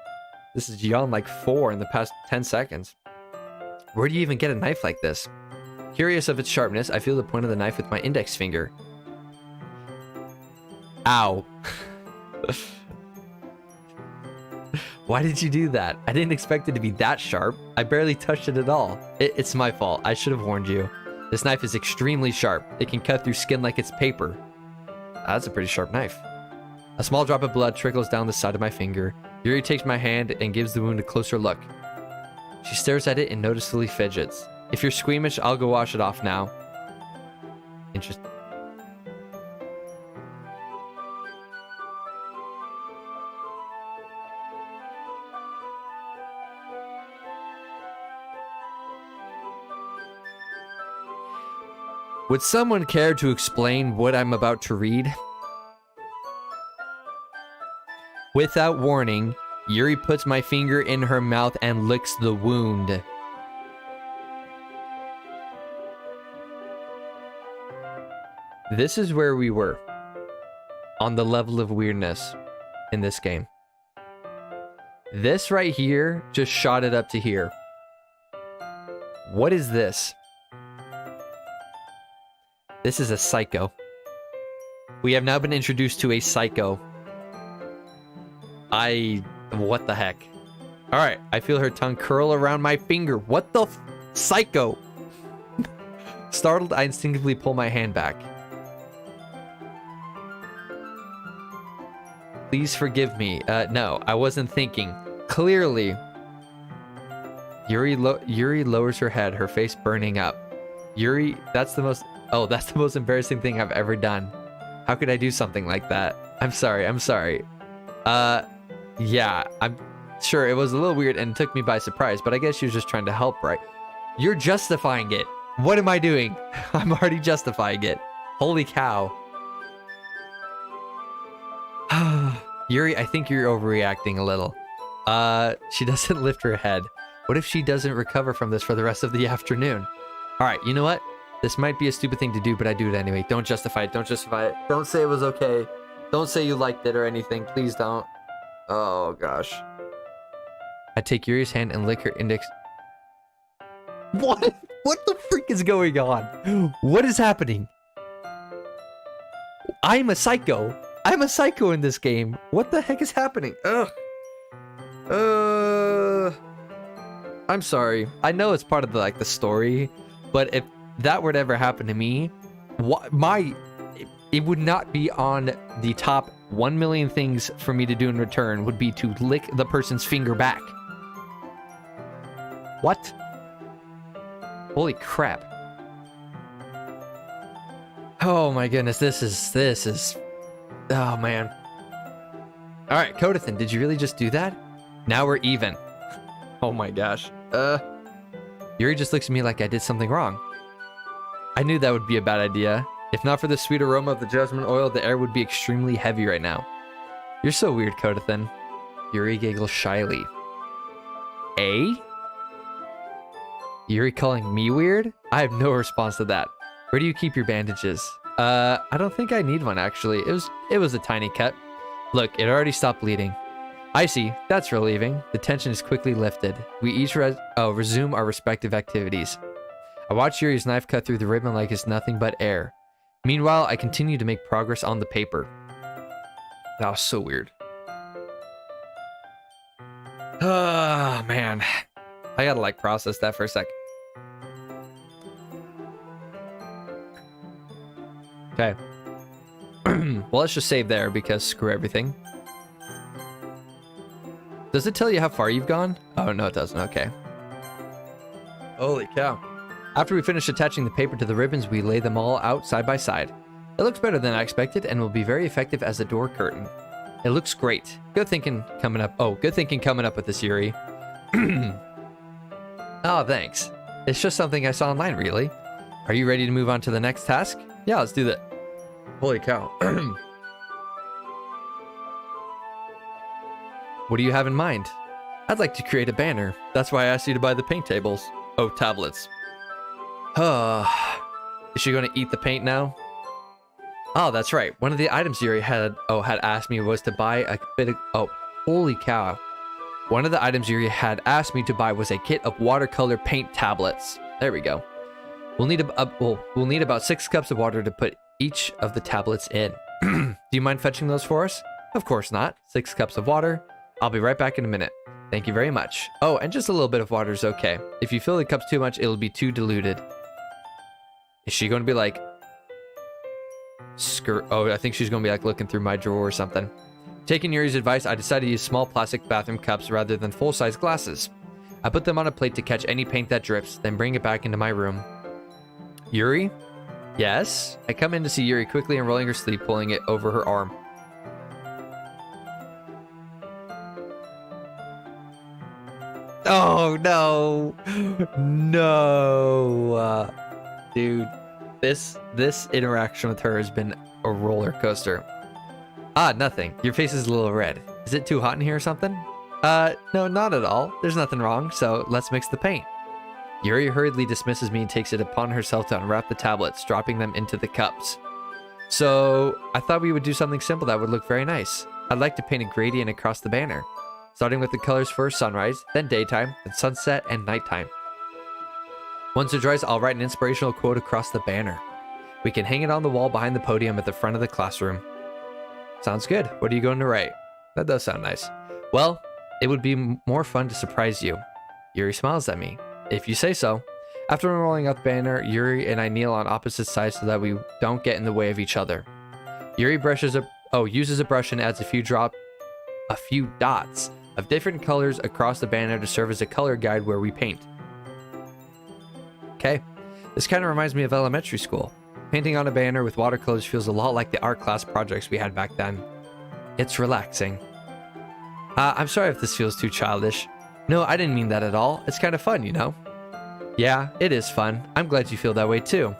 This is yawned like 4 in the past 10 seconds. Where do you even get a knife like this? Curious of its sharpness, I feel the point of the knife with my index finger. Ow. Why did you do that? I didn't expect it to be that sharp. I barely touched it at all. It's my fault. I should have warned you. This knife is extremely sharp. It can cut through skin like it's paper. That's a pretty sharp knife. A small drop of blood trickles down the side of my finger. Yuri takes my hand and gives the wound a closer look. She stares at it and noticeably fidgets. If you're squeamish, I'll go wash it off now. Interesting. Would someone care to explain what I'm about to read? Without warning, Yuri puts my finger in her mouth and licks the wound. This is where we were on the level of weirdness in this game. This right here just shot it up to here. What is this? This is a psycho. We have now been introduced to a psycho. What the heck? All right, I feel her tongue curl around my finger. What the psycho? Startled, I instinctively pull my hand back. Please forgive me. No, I wasn't thinking. Clearly. Yuri lowers her head, her face burning up. Yuri, that's the most embarrassing thing I've ever done. How could I do something like that? I'm sorry. Yeah, I'm sure it was a little weird and took me by surprise, but I guess she was just trying to help, right? You're justifying it. What am I doing? I'm already justifying it. Holy cow. Yuri, I think you're overreacting a little. She doesn't lift her head. What if she doesn't recover from this for the rest of the afternoon? All right, you know what? This might be a stupid thing to do, but I do it anyway. Don't justify it. Don't justify it. Don't say it was okay. Don't say you liked it or anything. Please don't. Oh, gosh. I take Yuri's hand and lick her index. What? What the freak is going on? What is happening? I'm a psycho. I'm a psycho in this game. What the heck is happening? Ugh. I'm sorry. I know it's part of the story, but if that were to ever happen to me, it would not be on the top 1 million things for me to do in return would be to lick the person's finger back. What? Holy crap. Oh my goodness, this is oh man. Alright, Kodathan, did you really just do that? Now we're even. Oh my gosh. Yuri just looks at me like I did something wrong. I knew that would be a bad idea. If not for the sweet aroma of the jasmine oil, the air would be extremely heavy right now. You're so weird, Kodathan. Yuri giggles shyly. Eh? Yuri calling me weird? I have no response to that. Where do you keep your bandages? I don't think I need one, actually. It was a tiny cut. Look, it already stopped bleeding. I see. That's relieving. The tension is quickly lifted. We each resume our respective activities. I watch Yuri's knife cut through the ribbon like it's nothing but air. Meanwhile, I continue to make progress on the paper. That was so weird. Ah, man. I gotta process that for a sec. Okay. Well, let's just save there because screw everything. Does it tell you how far you've gone? Oh, no, it doesn't. Okay. Holy cow. After we finish attaching the paper to the ribbons, we lay them all out side by side. It looks better than I expected and will be very effective as a door curtain. It looks great. Good thinking coming up. Oh, good thinking coming up with this, Yuri. Oh, thanks. It's just something I saw online, really. Are you ready to move on to the next task? Yeah, let's do that. Holy cow. What do you have in mind? I'd like to create a banner. That's why I asked you to buy the paint tables. Oh, tablets. Is she going to eat the paint now? Oh, that's right. One of the items Yuri had asked me was to buy a bit of... Oh, holy cow. One of the items Yuri had asked me to buy was a kit of watercolor paint tablets. There we go. We'll need about 6 cups of water to put each of the tablets in. Do you mind fetching those for us? Of course not. 6 cups of water. I'll be right back in a minute. Thank you very much. Oh, and just a little bit of water is okay. If you fill the cups too much, it'll be too diluted. Is she going to be Oh, I think she's going to be looking through my drawer or something. Taking Yuri's advice, I decided to use small plastic bathroom cups rather than full-size glasses. I put them on a plate to catch any paint that drips, then bring it back into my room. Yuri? Yes? I come in to see Yuri quickly unrolling her sleeve, pulling it over her arm. Oh, no. No. Dude. This interaction with her has been a roller coaster. Ah, nothing. Your face is a little red. Is it too hot in here or something? No, not at all. There's nothing wrong, so let's mix the paint. Yuri hurriedly dismisses me and takes it upon herself to unwrap the tablets, dropping them into the cups. So, I thought we would do something simple that would look very nice. I'd like to paint a gradient across the banner, starting with the colors for sunrise, then daytime, then sunset, and nighttime. Once it dries, I'll write an inspirational quote across the banner. We can hang it on the wall behind the podium at the front of the classroom. Sounds good. What are you going to write? That does sound nice. Well, it would be more fun to surprise you. Yuri smiles at me. If you say so. After rolling out the banner, Yuri and I kneel on opposite sides so that we don't get in the way of each other. Yuri uses a brush and adds a few dots of different colors across the banner to serve as a color guide where we paint. Okay, this kind of reminds me of elementary school. Painting on a banner with watercolors feels a lot like the art class projects we had back then. It's relaxing. I'm sorry if this feels too childish. No, I didn't mean that at all. It's kind of fun, you know? Yeah, it is fun. I'm glad you feel that way too.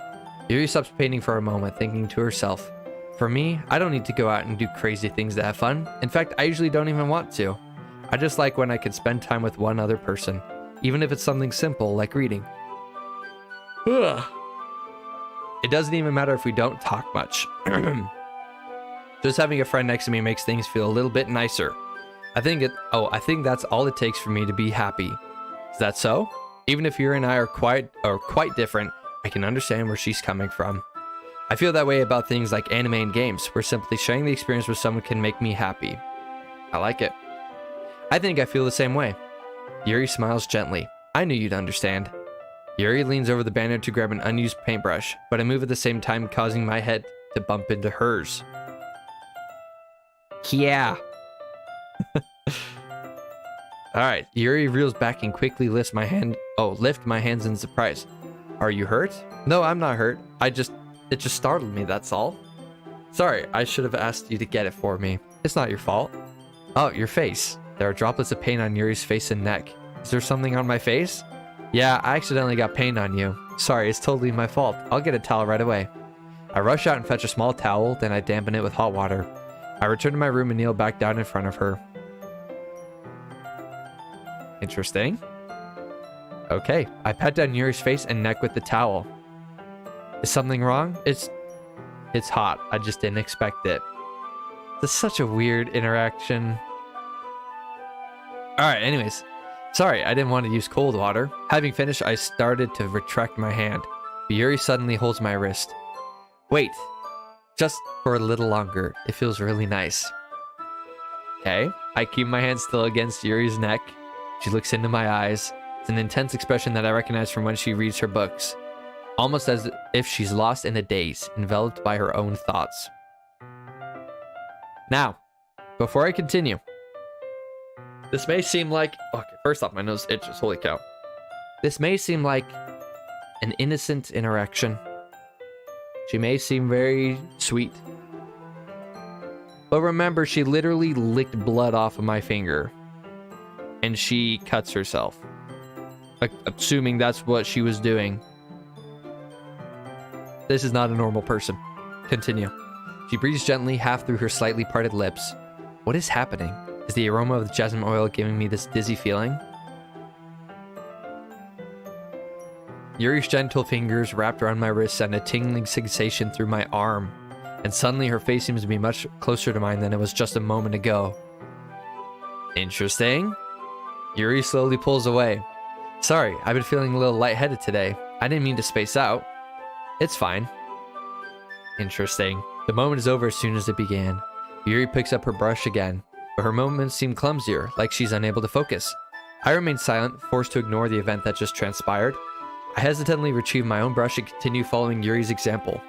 Yuri stops painting for a moment, thinking to herself. For me, I don't need to go out and do crazy things to have fun. In fact, I usually don't even want to. I just like when I can spend time with one other person, even if it's something simple like reading. Ugh. It doesn't even matter if we don't talk much. Just having a friend next to me makes things feel a little bit nicer. I think that's all it takes for me to be happy. Is that so? Even if Yuri and I are quite different, I can understand where she's coming from. I feel that way about things like anime and games, where simply sharing the experience with someone can make me happy. I like it. I think I feel the same way. Yuri smiles gently. I knew you'd understand. Yuri leans over the banner to grab an unused paintbrush, but I move at the same time, causing my head to bump into hers. Yeah. Alright, Yuri reels back and quickly lift my hands in surprise. Are you hurt? No, I'm not hurt. It just startled me, that's all. Sorry, I should have asked you to get it for me. It's not your fault. Oh, your face. There are droplets of paint on Yuri's face and neck. Is there something on my face? Yeah, I accidentally got paint on you. Sorry, it's totally my fault. I'll get a towel right away. I rush out and fetch a small towel, then I dampen it with hot water. I return to my room and kneel back down in front of her. Interesting. Okay, I pat down Yuri's face and neck with the towel. Is something wrong? It's hot. I just didn't expect it. This is such a weird interaction. Alright, anyways. Sorry, I didn't want to use cold water. Having finished, I started to retract my hand. But Yuri suddenly holds my wrist. Wait. Just for a little longer. It feels really nice. Okay. I keep my hand still against Yuri's neck. She looks into my eyes. It's an intense expression that I recognize from when she reads her books. Almost as if she's lost in a daze, enveloped by her own thoughts. Now, before I continue, this may seem like... Okay, first off, my nose itches. Holy cow. This may seem like an innocent interaction. She may seem very sweet. But remember, she literally licked blood off of my finger. And she cuts herself. Like, assuming that's what she was doing. This is not a normal person. Continue. She breathes gently, half through her slightly parted lips. What is happening? Is the aroma of the jasmine oil giving me this dizzy feeling? Yuri's gentle fingers wrapped around my wrist send a tingling sensation through my arm, and suddenly her face seems to be much closer to mine than it was just a moment ago. Interesting. Yuri slowly pulls away. Sorry, I've been feeling a little lightheaded today. I didn't mean to space out. It's fine. Interesting. The moment is over as soon as it began. Yuri picks up her brush again, but her movements seem clumsier, like she's unable to focus. I remain silent, forced to ignore the event that just transpired. I hesitantly retrieve my own brush and continue following Yuri's example.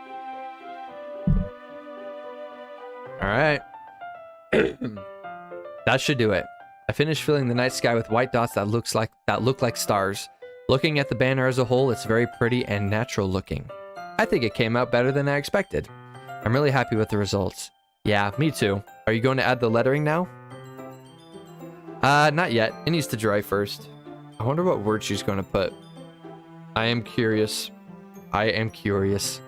Alright. That should do it. I finished filling the night sky with white dots that look like stars. Looking at the banner as a whole, it's very pretty and natural looking. I think it came out better than I expected. I'm really happy with the results. Yeah, me too. Are you going to add the lettering now? Not yet. It needs to dry first. I wonder what word she's going to put. I am curious. I am curious.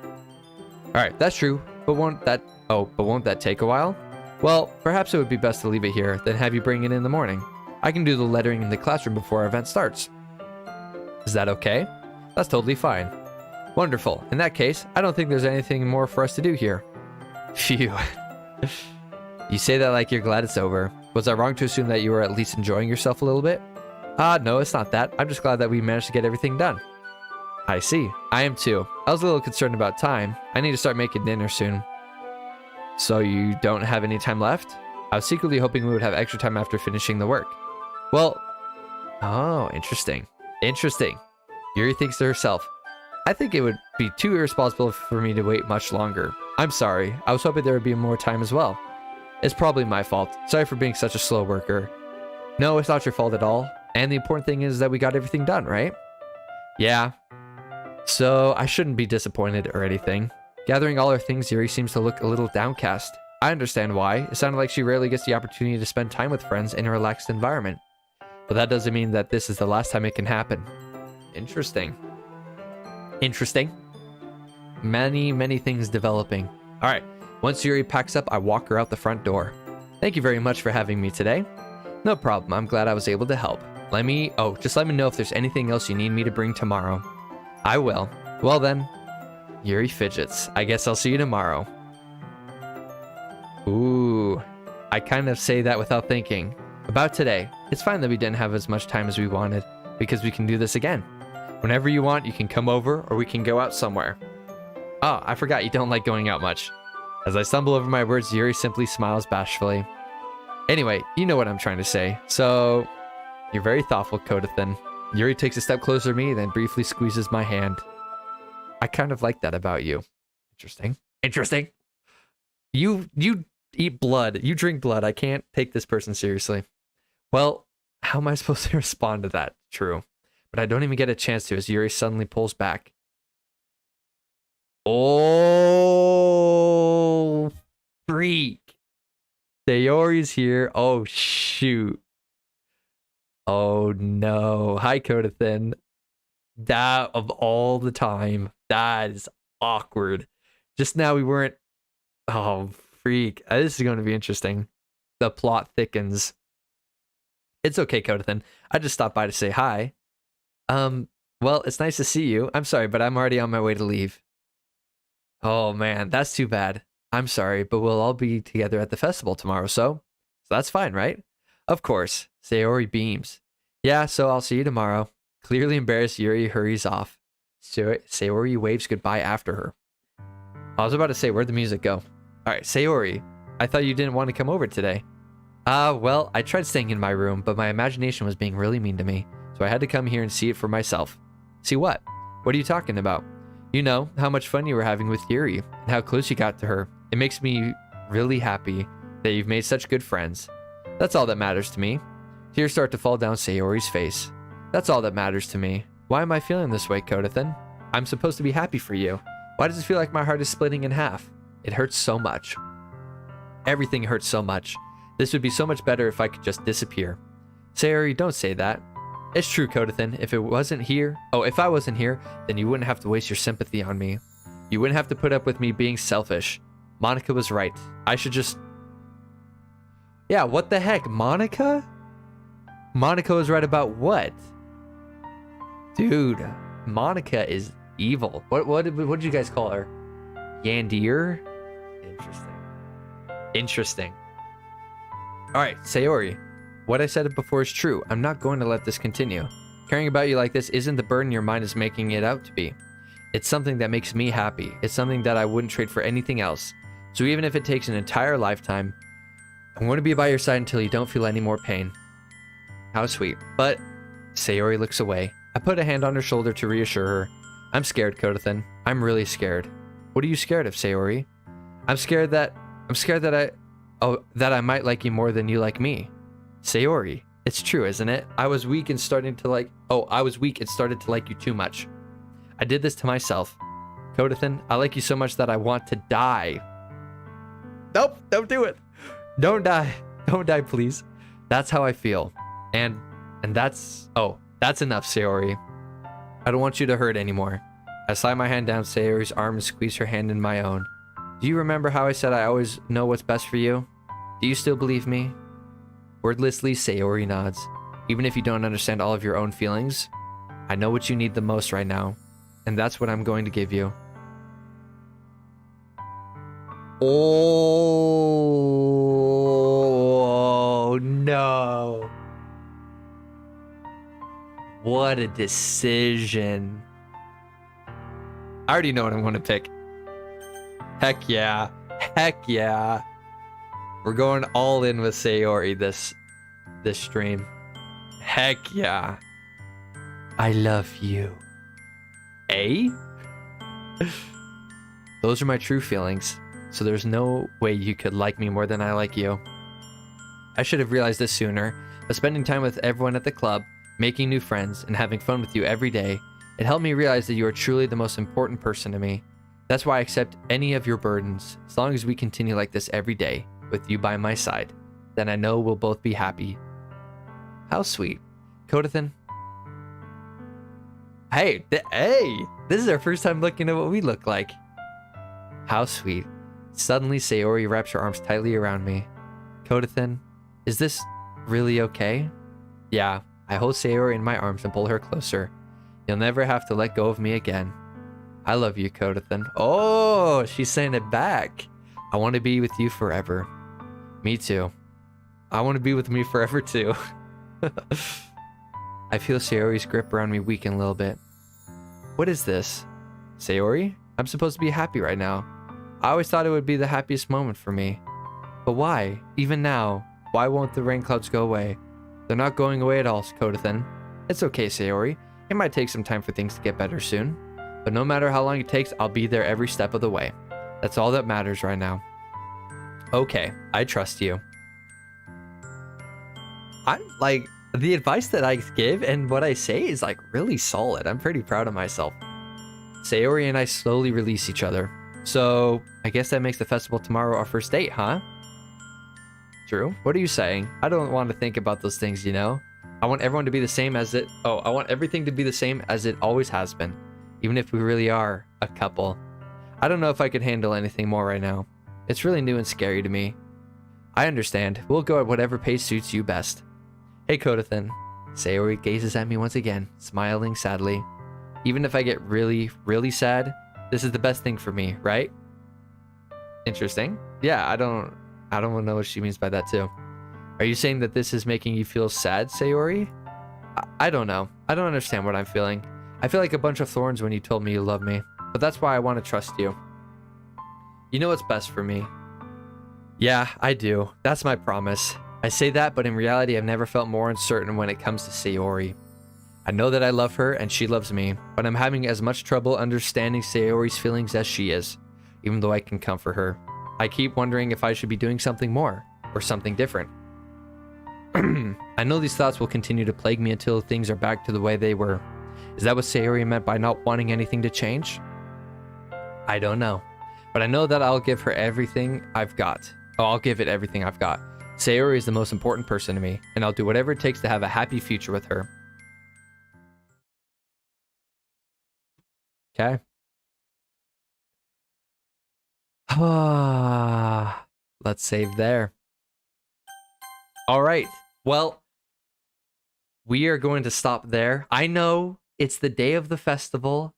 Alright, that's true, but won't that take a while? Well, perhaps it would be best to leave it here, then have you bring it in the morning. I can do the lettering in the classroom before our event starts. Is that okay? That's totally fine. Wonderful. In that case, I don't think there's anything more for us to do here. Phew. You say that like you're glad it's over. Was I wrong to assume that you were at least enjoying yourself a little bit? No, it's not that. I'm just glad that we managed to get everything done. I see. I am too. I was a little concerned about time. I need to start making dinner soon. So you don't have any time left? I was secretly hoping we would have extra time after finishing the work. Well, oh, interesting. Interesting. Yuri thinks to herself, I think it would be too irresponsible for me to wait much longer. I'm sorry. I was hoping there would be more time as well. It's probably my fault. Sorry for being such a slow worker. No, it's not your fault at all. And the important thing is that we got everything done, right? Yeah. So I shouldn't be disappointed or anything. Gathering all her things, Yuri seems to look a little downcast. I understand why. It sounded like she rarely gets the opportunity to spend time with friends in a relaxed environment. But that doesn't mean that this is the last time it can happen. Interesting. Interesting. Many things developing. All right. Once Yuri packs up, I walk her out the front door. Thank you very much for having me today. No problem. I'm glad I was able to help. Just let me know if there's anything else you need me to bring tomorrow. I will. Well then, Yuri fidgets. I guess I'll see you tomorrow. Ooh, I kind of say that without thinking. About today, it's fine that we didn't have as much time as we wanted, because we can do this again. Whenever you want, you can come over, or we can go out somewhere. Oh, I forgot you don't like going out much. As I stumble over my words, Yuri simply smiles bashfully. Anyway, you know what I'm trying to say. So, you're very thoughtful, Kodathan. Yuri takes a step closer to me, then briefly squeezes my hand. I kind of like that about you. Interesting. Interesting. You eat blood. You drink blood. I can't take this person seriously. Well, how am I supposed to respond to that? True. But I don't even get a chance to as Yuri suddenly pulls back. Oh, freak. Sayori's here. Oh, shoot. Oh, no. Hi, Kodathan. That of all the time. That is awkward. Just now we weren't... Oh, freak. This is going to be interesting. The plot thickens. It's okay, Kodathan. I just stopped by to say hi. Well, it's nice to see you. I'm sorry, but I'm already on my way to leave. Oh, man. That's too bad. I'm sorry, but we'll all be together at the festival tomorrow, so that's fine, right? Of course. Sayori beams. Yeah, so I'll see you tomorrow. Clearly embarrassed, Yuri hurries off. Sayori waves goodbye after her. I was about to say, where'd the music go? Alright, Sayori, I thought you didn't want to come over today. Well, I tried staying in my room, but my imagination was being really mean to me, so I had to come here and see it for myself. See what? What are you talking about? You know, how much fun you were having with Yuri, and how close you got to her. It makes me really happy that you've made such good friends. That's all that matters to me. Tears start to fall down Sayori's face. That's all that matters to me. Why am I feeling this way, Kodathan? I'm supposed to be happy for you. Why does it feel like my heart is splitting in half? It hurts so much. Everything hurts so much. This would be so much better if I could just disappear. Sayori, don't say that. It's true, Kodathan. If I wasn't here, then you wouldn't have to waste your sympathy on me. You wouldn't have to put up with me being selfish. Monica was right. I should just... Yeah, what the heck? Monica? Monica was right about what? Dude, Monica is evil. What did you guys call her? Yandir? Interesting. Alright, Sayori. What I said before is true. I'm not going to let this continue. Caring about you like this isn't the burden your mind is making it out to be. It's something that makes me happy. It's something that I wouldn't trade for anything else. So even if it takes an entire lifetime, I'm going to be by your side until you don't feel any more pain. How sweet. But Sayori looks away. I put a hand on her shoulder to reassure her. I'm scared, Kodathan. I'm really scared. What are you scared of, Sayori? I'm scared that I might like you more than you like me. Sayori, it's true, isn't it? I was weak and started to like you too much. I did this to myself. Kodathan, I like you so much that I want to die. Nope, don't do it. Don't die. Don't die, please. That's how I feel. And that's enough, Sayori. I don't want you to hurt anymore. I slide my hand down Sayori's arm and squeeze her hand in my own. Do you remember how I said I always know what's best for you? Do you still believe me? Wordlessly, Sayori nods. Even if you don't understand all of your own feelings, I know what you need the most right now, and that's what I'm going to give you. Oh, no. What a decision. I already know what I'm going to pick. Heck yeah. Heck yeah. We're going all in with Sayori this stream. Heck yeah. I love you. Eh? Those are my true feelings, so there's no way you could like me more than I like you. I should have realized this sooner, but spending time with everyone at the club, making new friends, and having fun with you every day, it helped me realize that you are truly the most important person to me. That's why I accept any of your burdens, as long as we continue like this every day, with you by my side. Then I know we'll both be happy. How sweet. Kodathan? Hey, this is our first time looking at what we look like. How sweet. Suddenly, Sayori wraps her arms tightly around me. Kodathan, is this really okay? Yeah, I hold Sayori in my arms and pull her closer. You'll never have to let go of me again. I love you, Kodathan. Oh, she's saying it back. I want to be with you forever. Me too. I want to be with me forever too. I feel Sayori's grip around me weaken a little bit. What is this? Sayori? I'm supposed to be happy right now. I always thought it would be the happiest moment for me. But why? Even now, why won't the rain clouds go away? They're not going away at all, Kodathan. It's okay, Sayori. It might take some time for things to get better soon. But no matter how long it takes, I'll be there every step of the way. That's all that matters right now. Okay, I trust you. I'm like, the advice that I give and what I say is like really solid. I'm pretty proud of myself. Sayori and I slowly release each other. So I guess that makes the festival tomorrow our first date, huh? True. What are you saying? I don't want to think about those things, you know? I want everyone to be the same as it... Oh, I want everything to be the same as it always has been. Even if we really are a couple. I don't know if I could handle anything more right now. It's really new and scary to me. I understand. We'll go at whatever pace suits you best. Hey, Kodathan. Sayori gazes at me once again, smiling sadly. Even if I get really, really sad, this is the best thing for me, right? Interesting. Yeah, I don't know what she means by that too. Are you saying that this is making you feel sad, Sayori? I don't know. I don't understand what I'm feeling. I feel like a bunch of thorns when you told me you love me, but that's why I want to trust you. You know what's best for me. Yeah, I do. That's my promise. I say that, but in reality, I've never felt more uncertain when it comes to Sayori. I know that I love her and she loves me, but I'm having as much trouble understanding Sayori's feelings as she is, even though I can comfort her. I keep wondering if I should be doing something more, or something different. I know these thoughts will continue to plague me until things are back to the way they were. Is that what Sayori meant by not wanting anything to change? I don't know, but I know that I'll give her everything I've got. Oh, I'll give it everything I've got. Sayori is the most important person to me, and I'll do whatever it takes to have a happy future with her. Okay. Let's save there. All right. Well, we are going to stop there. I know it's the day of the festival.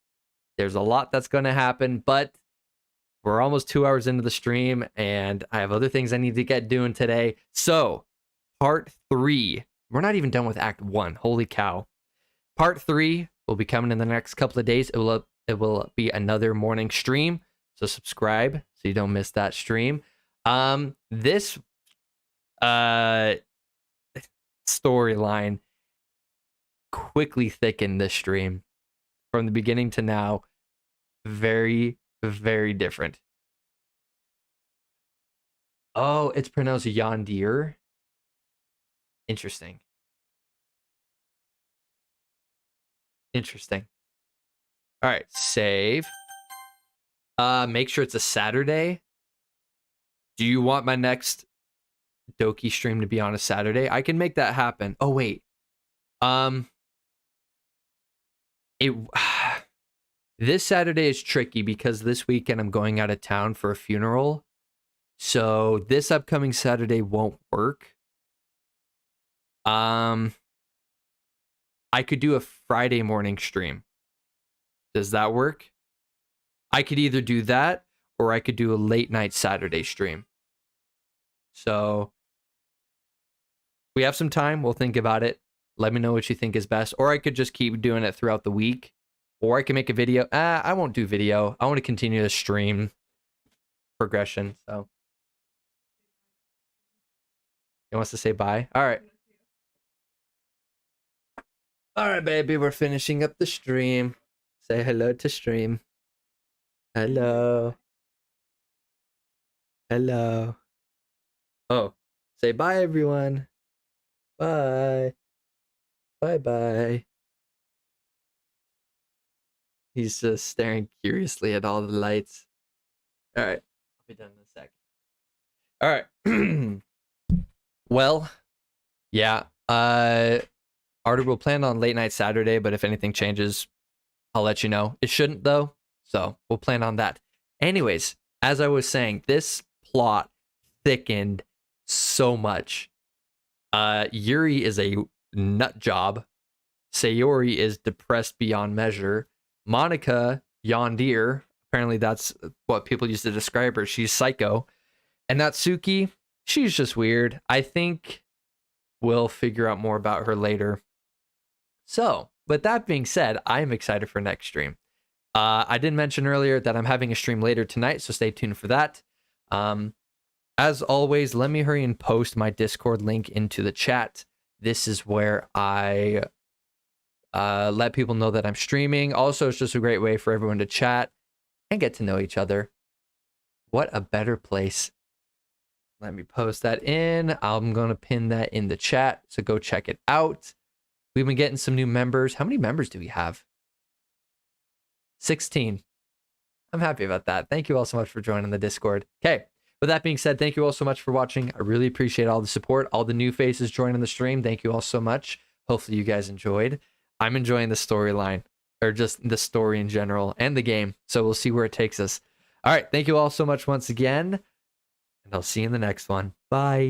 There's a lot that's going to happen, but we're almost 2 hours into the stream, and I have other things I need to get doing today. So, part 3. We're not even done with Act 1. Holy cow. Part 3 will be coming in the next couple of days. It will be another morning stream. So subscribe so you don't miss that stream. This storyline quickly thickened this stream from the beginning to now. Very, very different. Oh, it's pronounced Yondir. Interesting. Interesting. All right, save. Make sure it's a Saturday. Do you want my next Doki stream to be on a Saturday? I can make that happen. Oh wait. It This Saturday is tricky because this weekend I'm going out of town for a funeral. So this upcoming Saturday won't work. I could do a Friday morning stream. Does that work? I could either do that or I could do a late night Saturday stream. So we have some time. We'll think about it. Let me know what you think is best. Or I could just keep doing it throughout the week. Or I can make a video. I won't do video. I want to continue the stream progression. So he wants to say bye. All right. All right, baby. We're finishing up the stream. Say hello to stream. Hello. Hello. Oh, say bye, everyone. Bye. Bye-bye. He's just staring curiously at all the lights. All right. I'll be done in a sec. All right. Well, yeah. Arter will plan on late night Saturday, but if anything changes, I'll let you know. It shouldn't, though. So we'll plan on that. Anyways, as I was saying, this plot thickened so much. Yuri is a nut job. Sayori is depressed beyond measure. Monica, yondeer, apparently that's what people used to describe her. She's psycho. And Natsuki, she's just weird. I think we'll figure out more about her later. So, with that being said, I'm excited for next stream. I did mention earlier that I'm having a stream later tonight, so stay tuned for that. As always, let me hurry and post my Discord link into the chat. This is where I let people know that I'm streaming. Also, it's just a great way for everyone to chat and get to know each other. What a better place. Let me post that in. I'm going to pin that in the chat, so go check it out. We've been getting some new members. How many members do we have? 16. I'm happy about that. Thank you all so much for joining the Discord. Okay. With that being said, thank you all so much for watching. I really appreciate all the support, all the new faces joining the stream. Thank you all so much. Hopefully you guys enjoyed. I'm enjoying the storyline, or just the story in general, and the game. So we'll see where it takes us. All right. Thank you all so much once again, and I'll see you in the next one. Bye.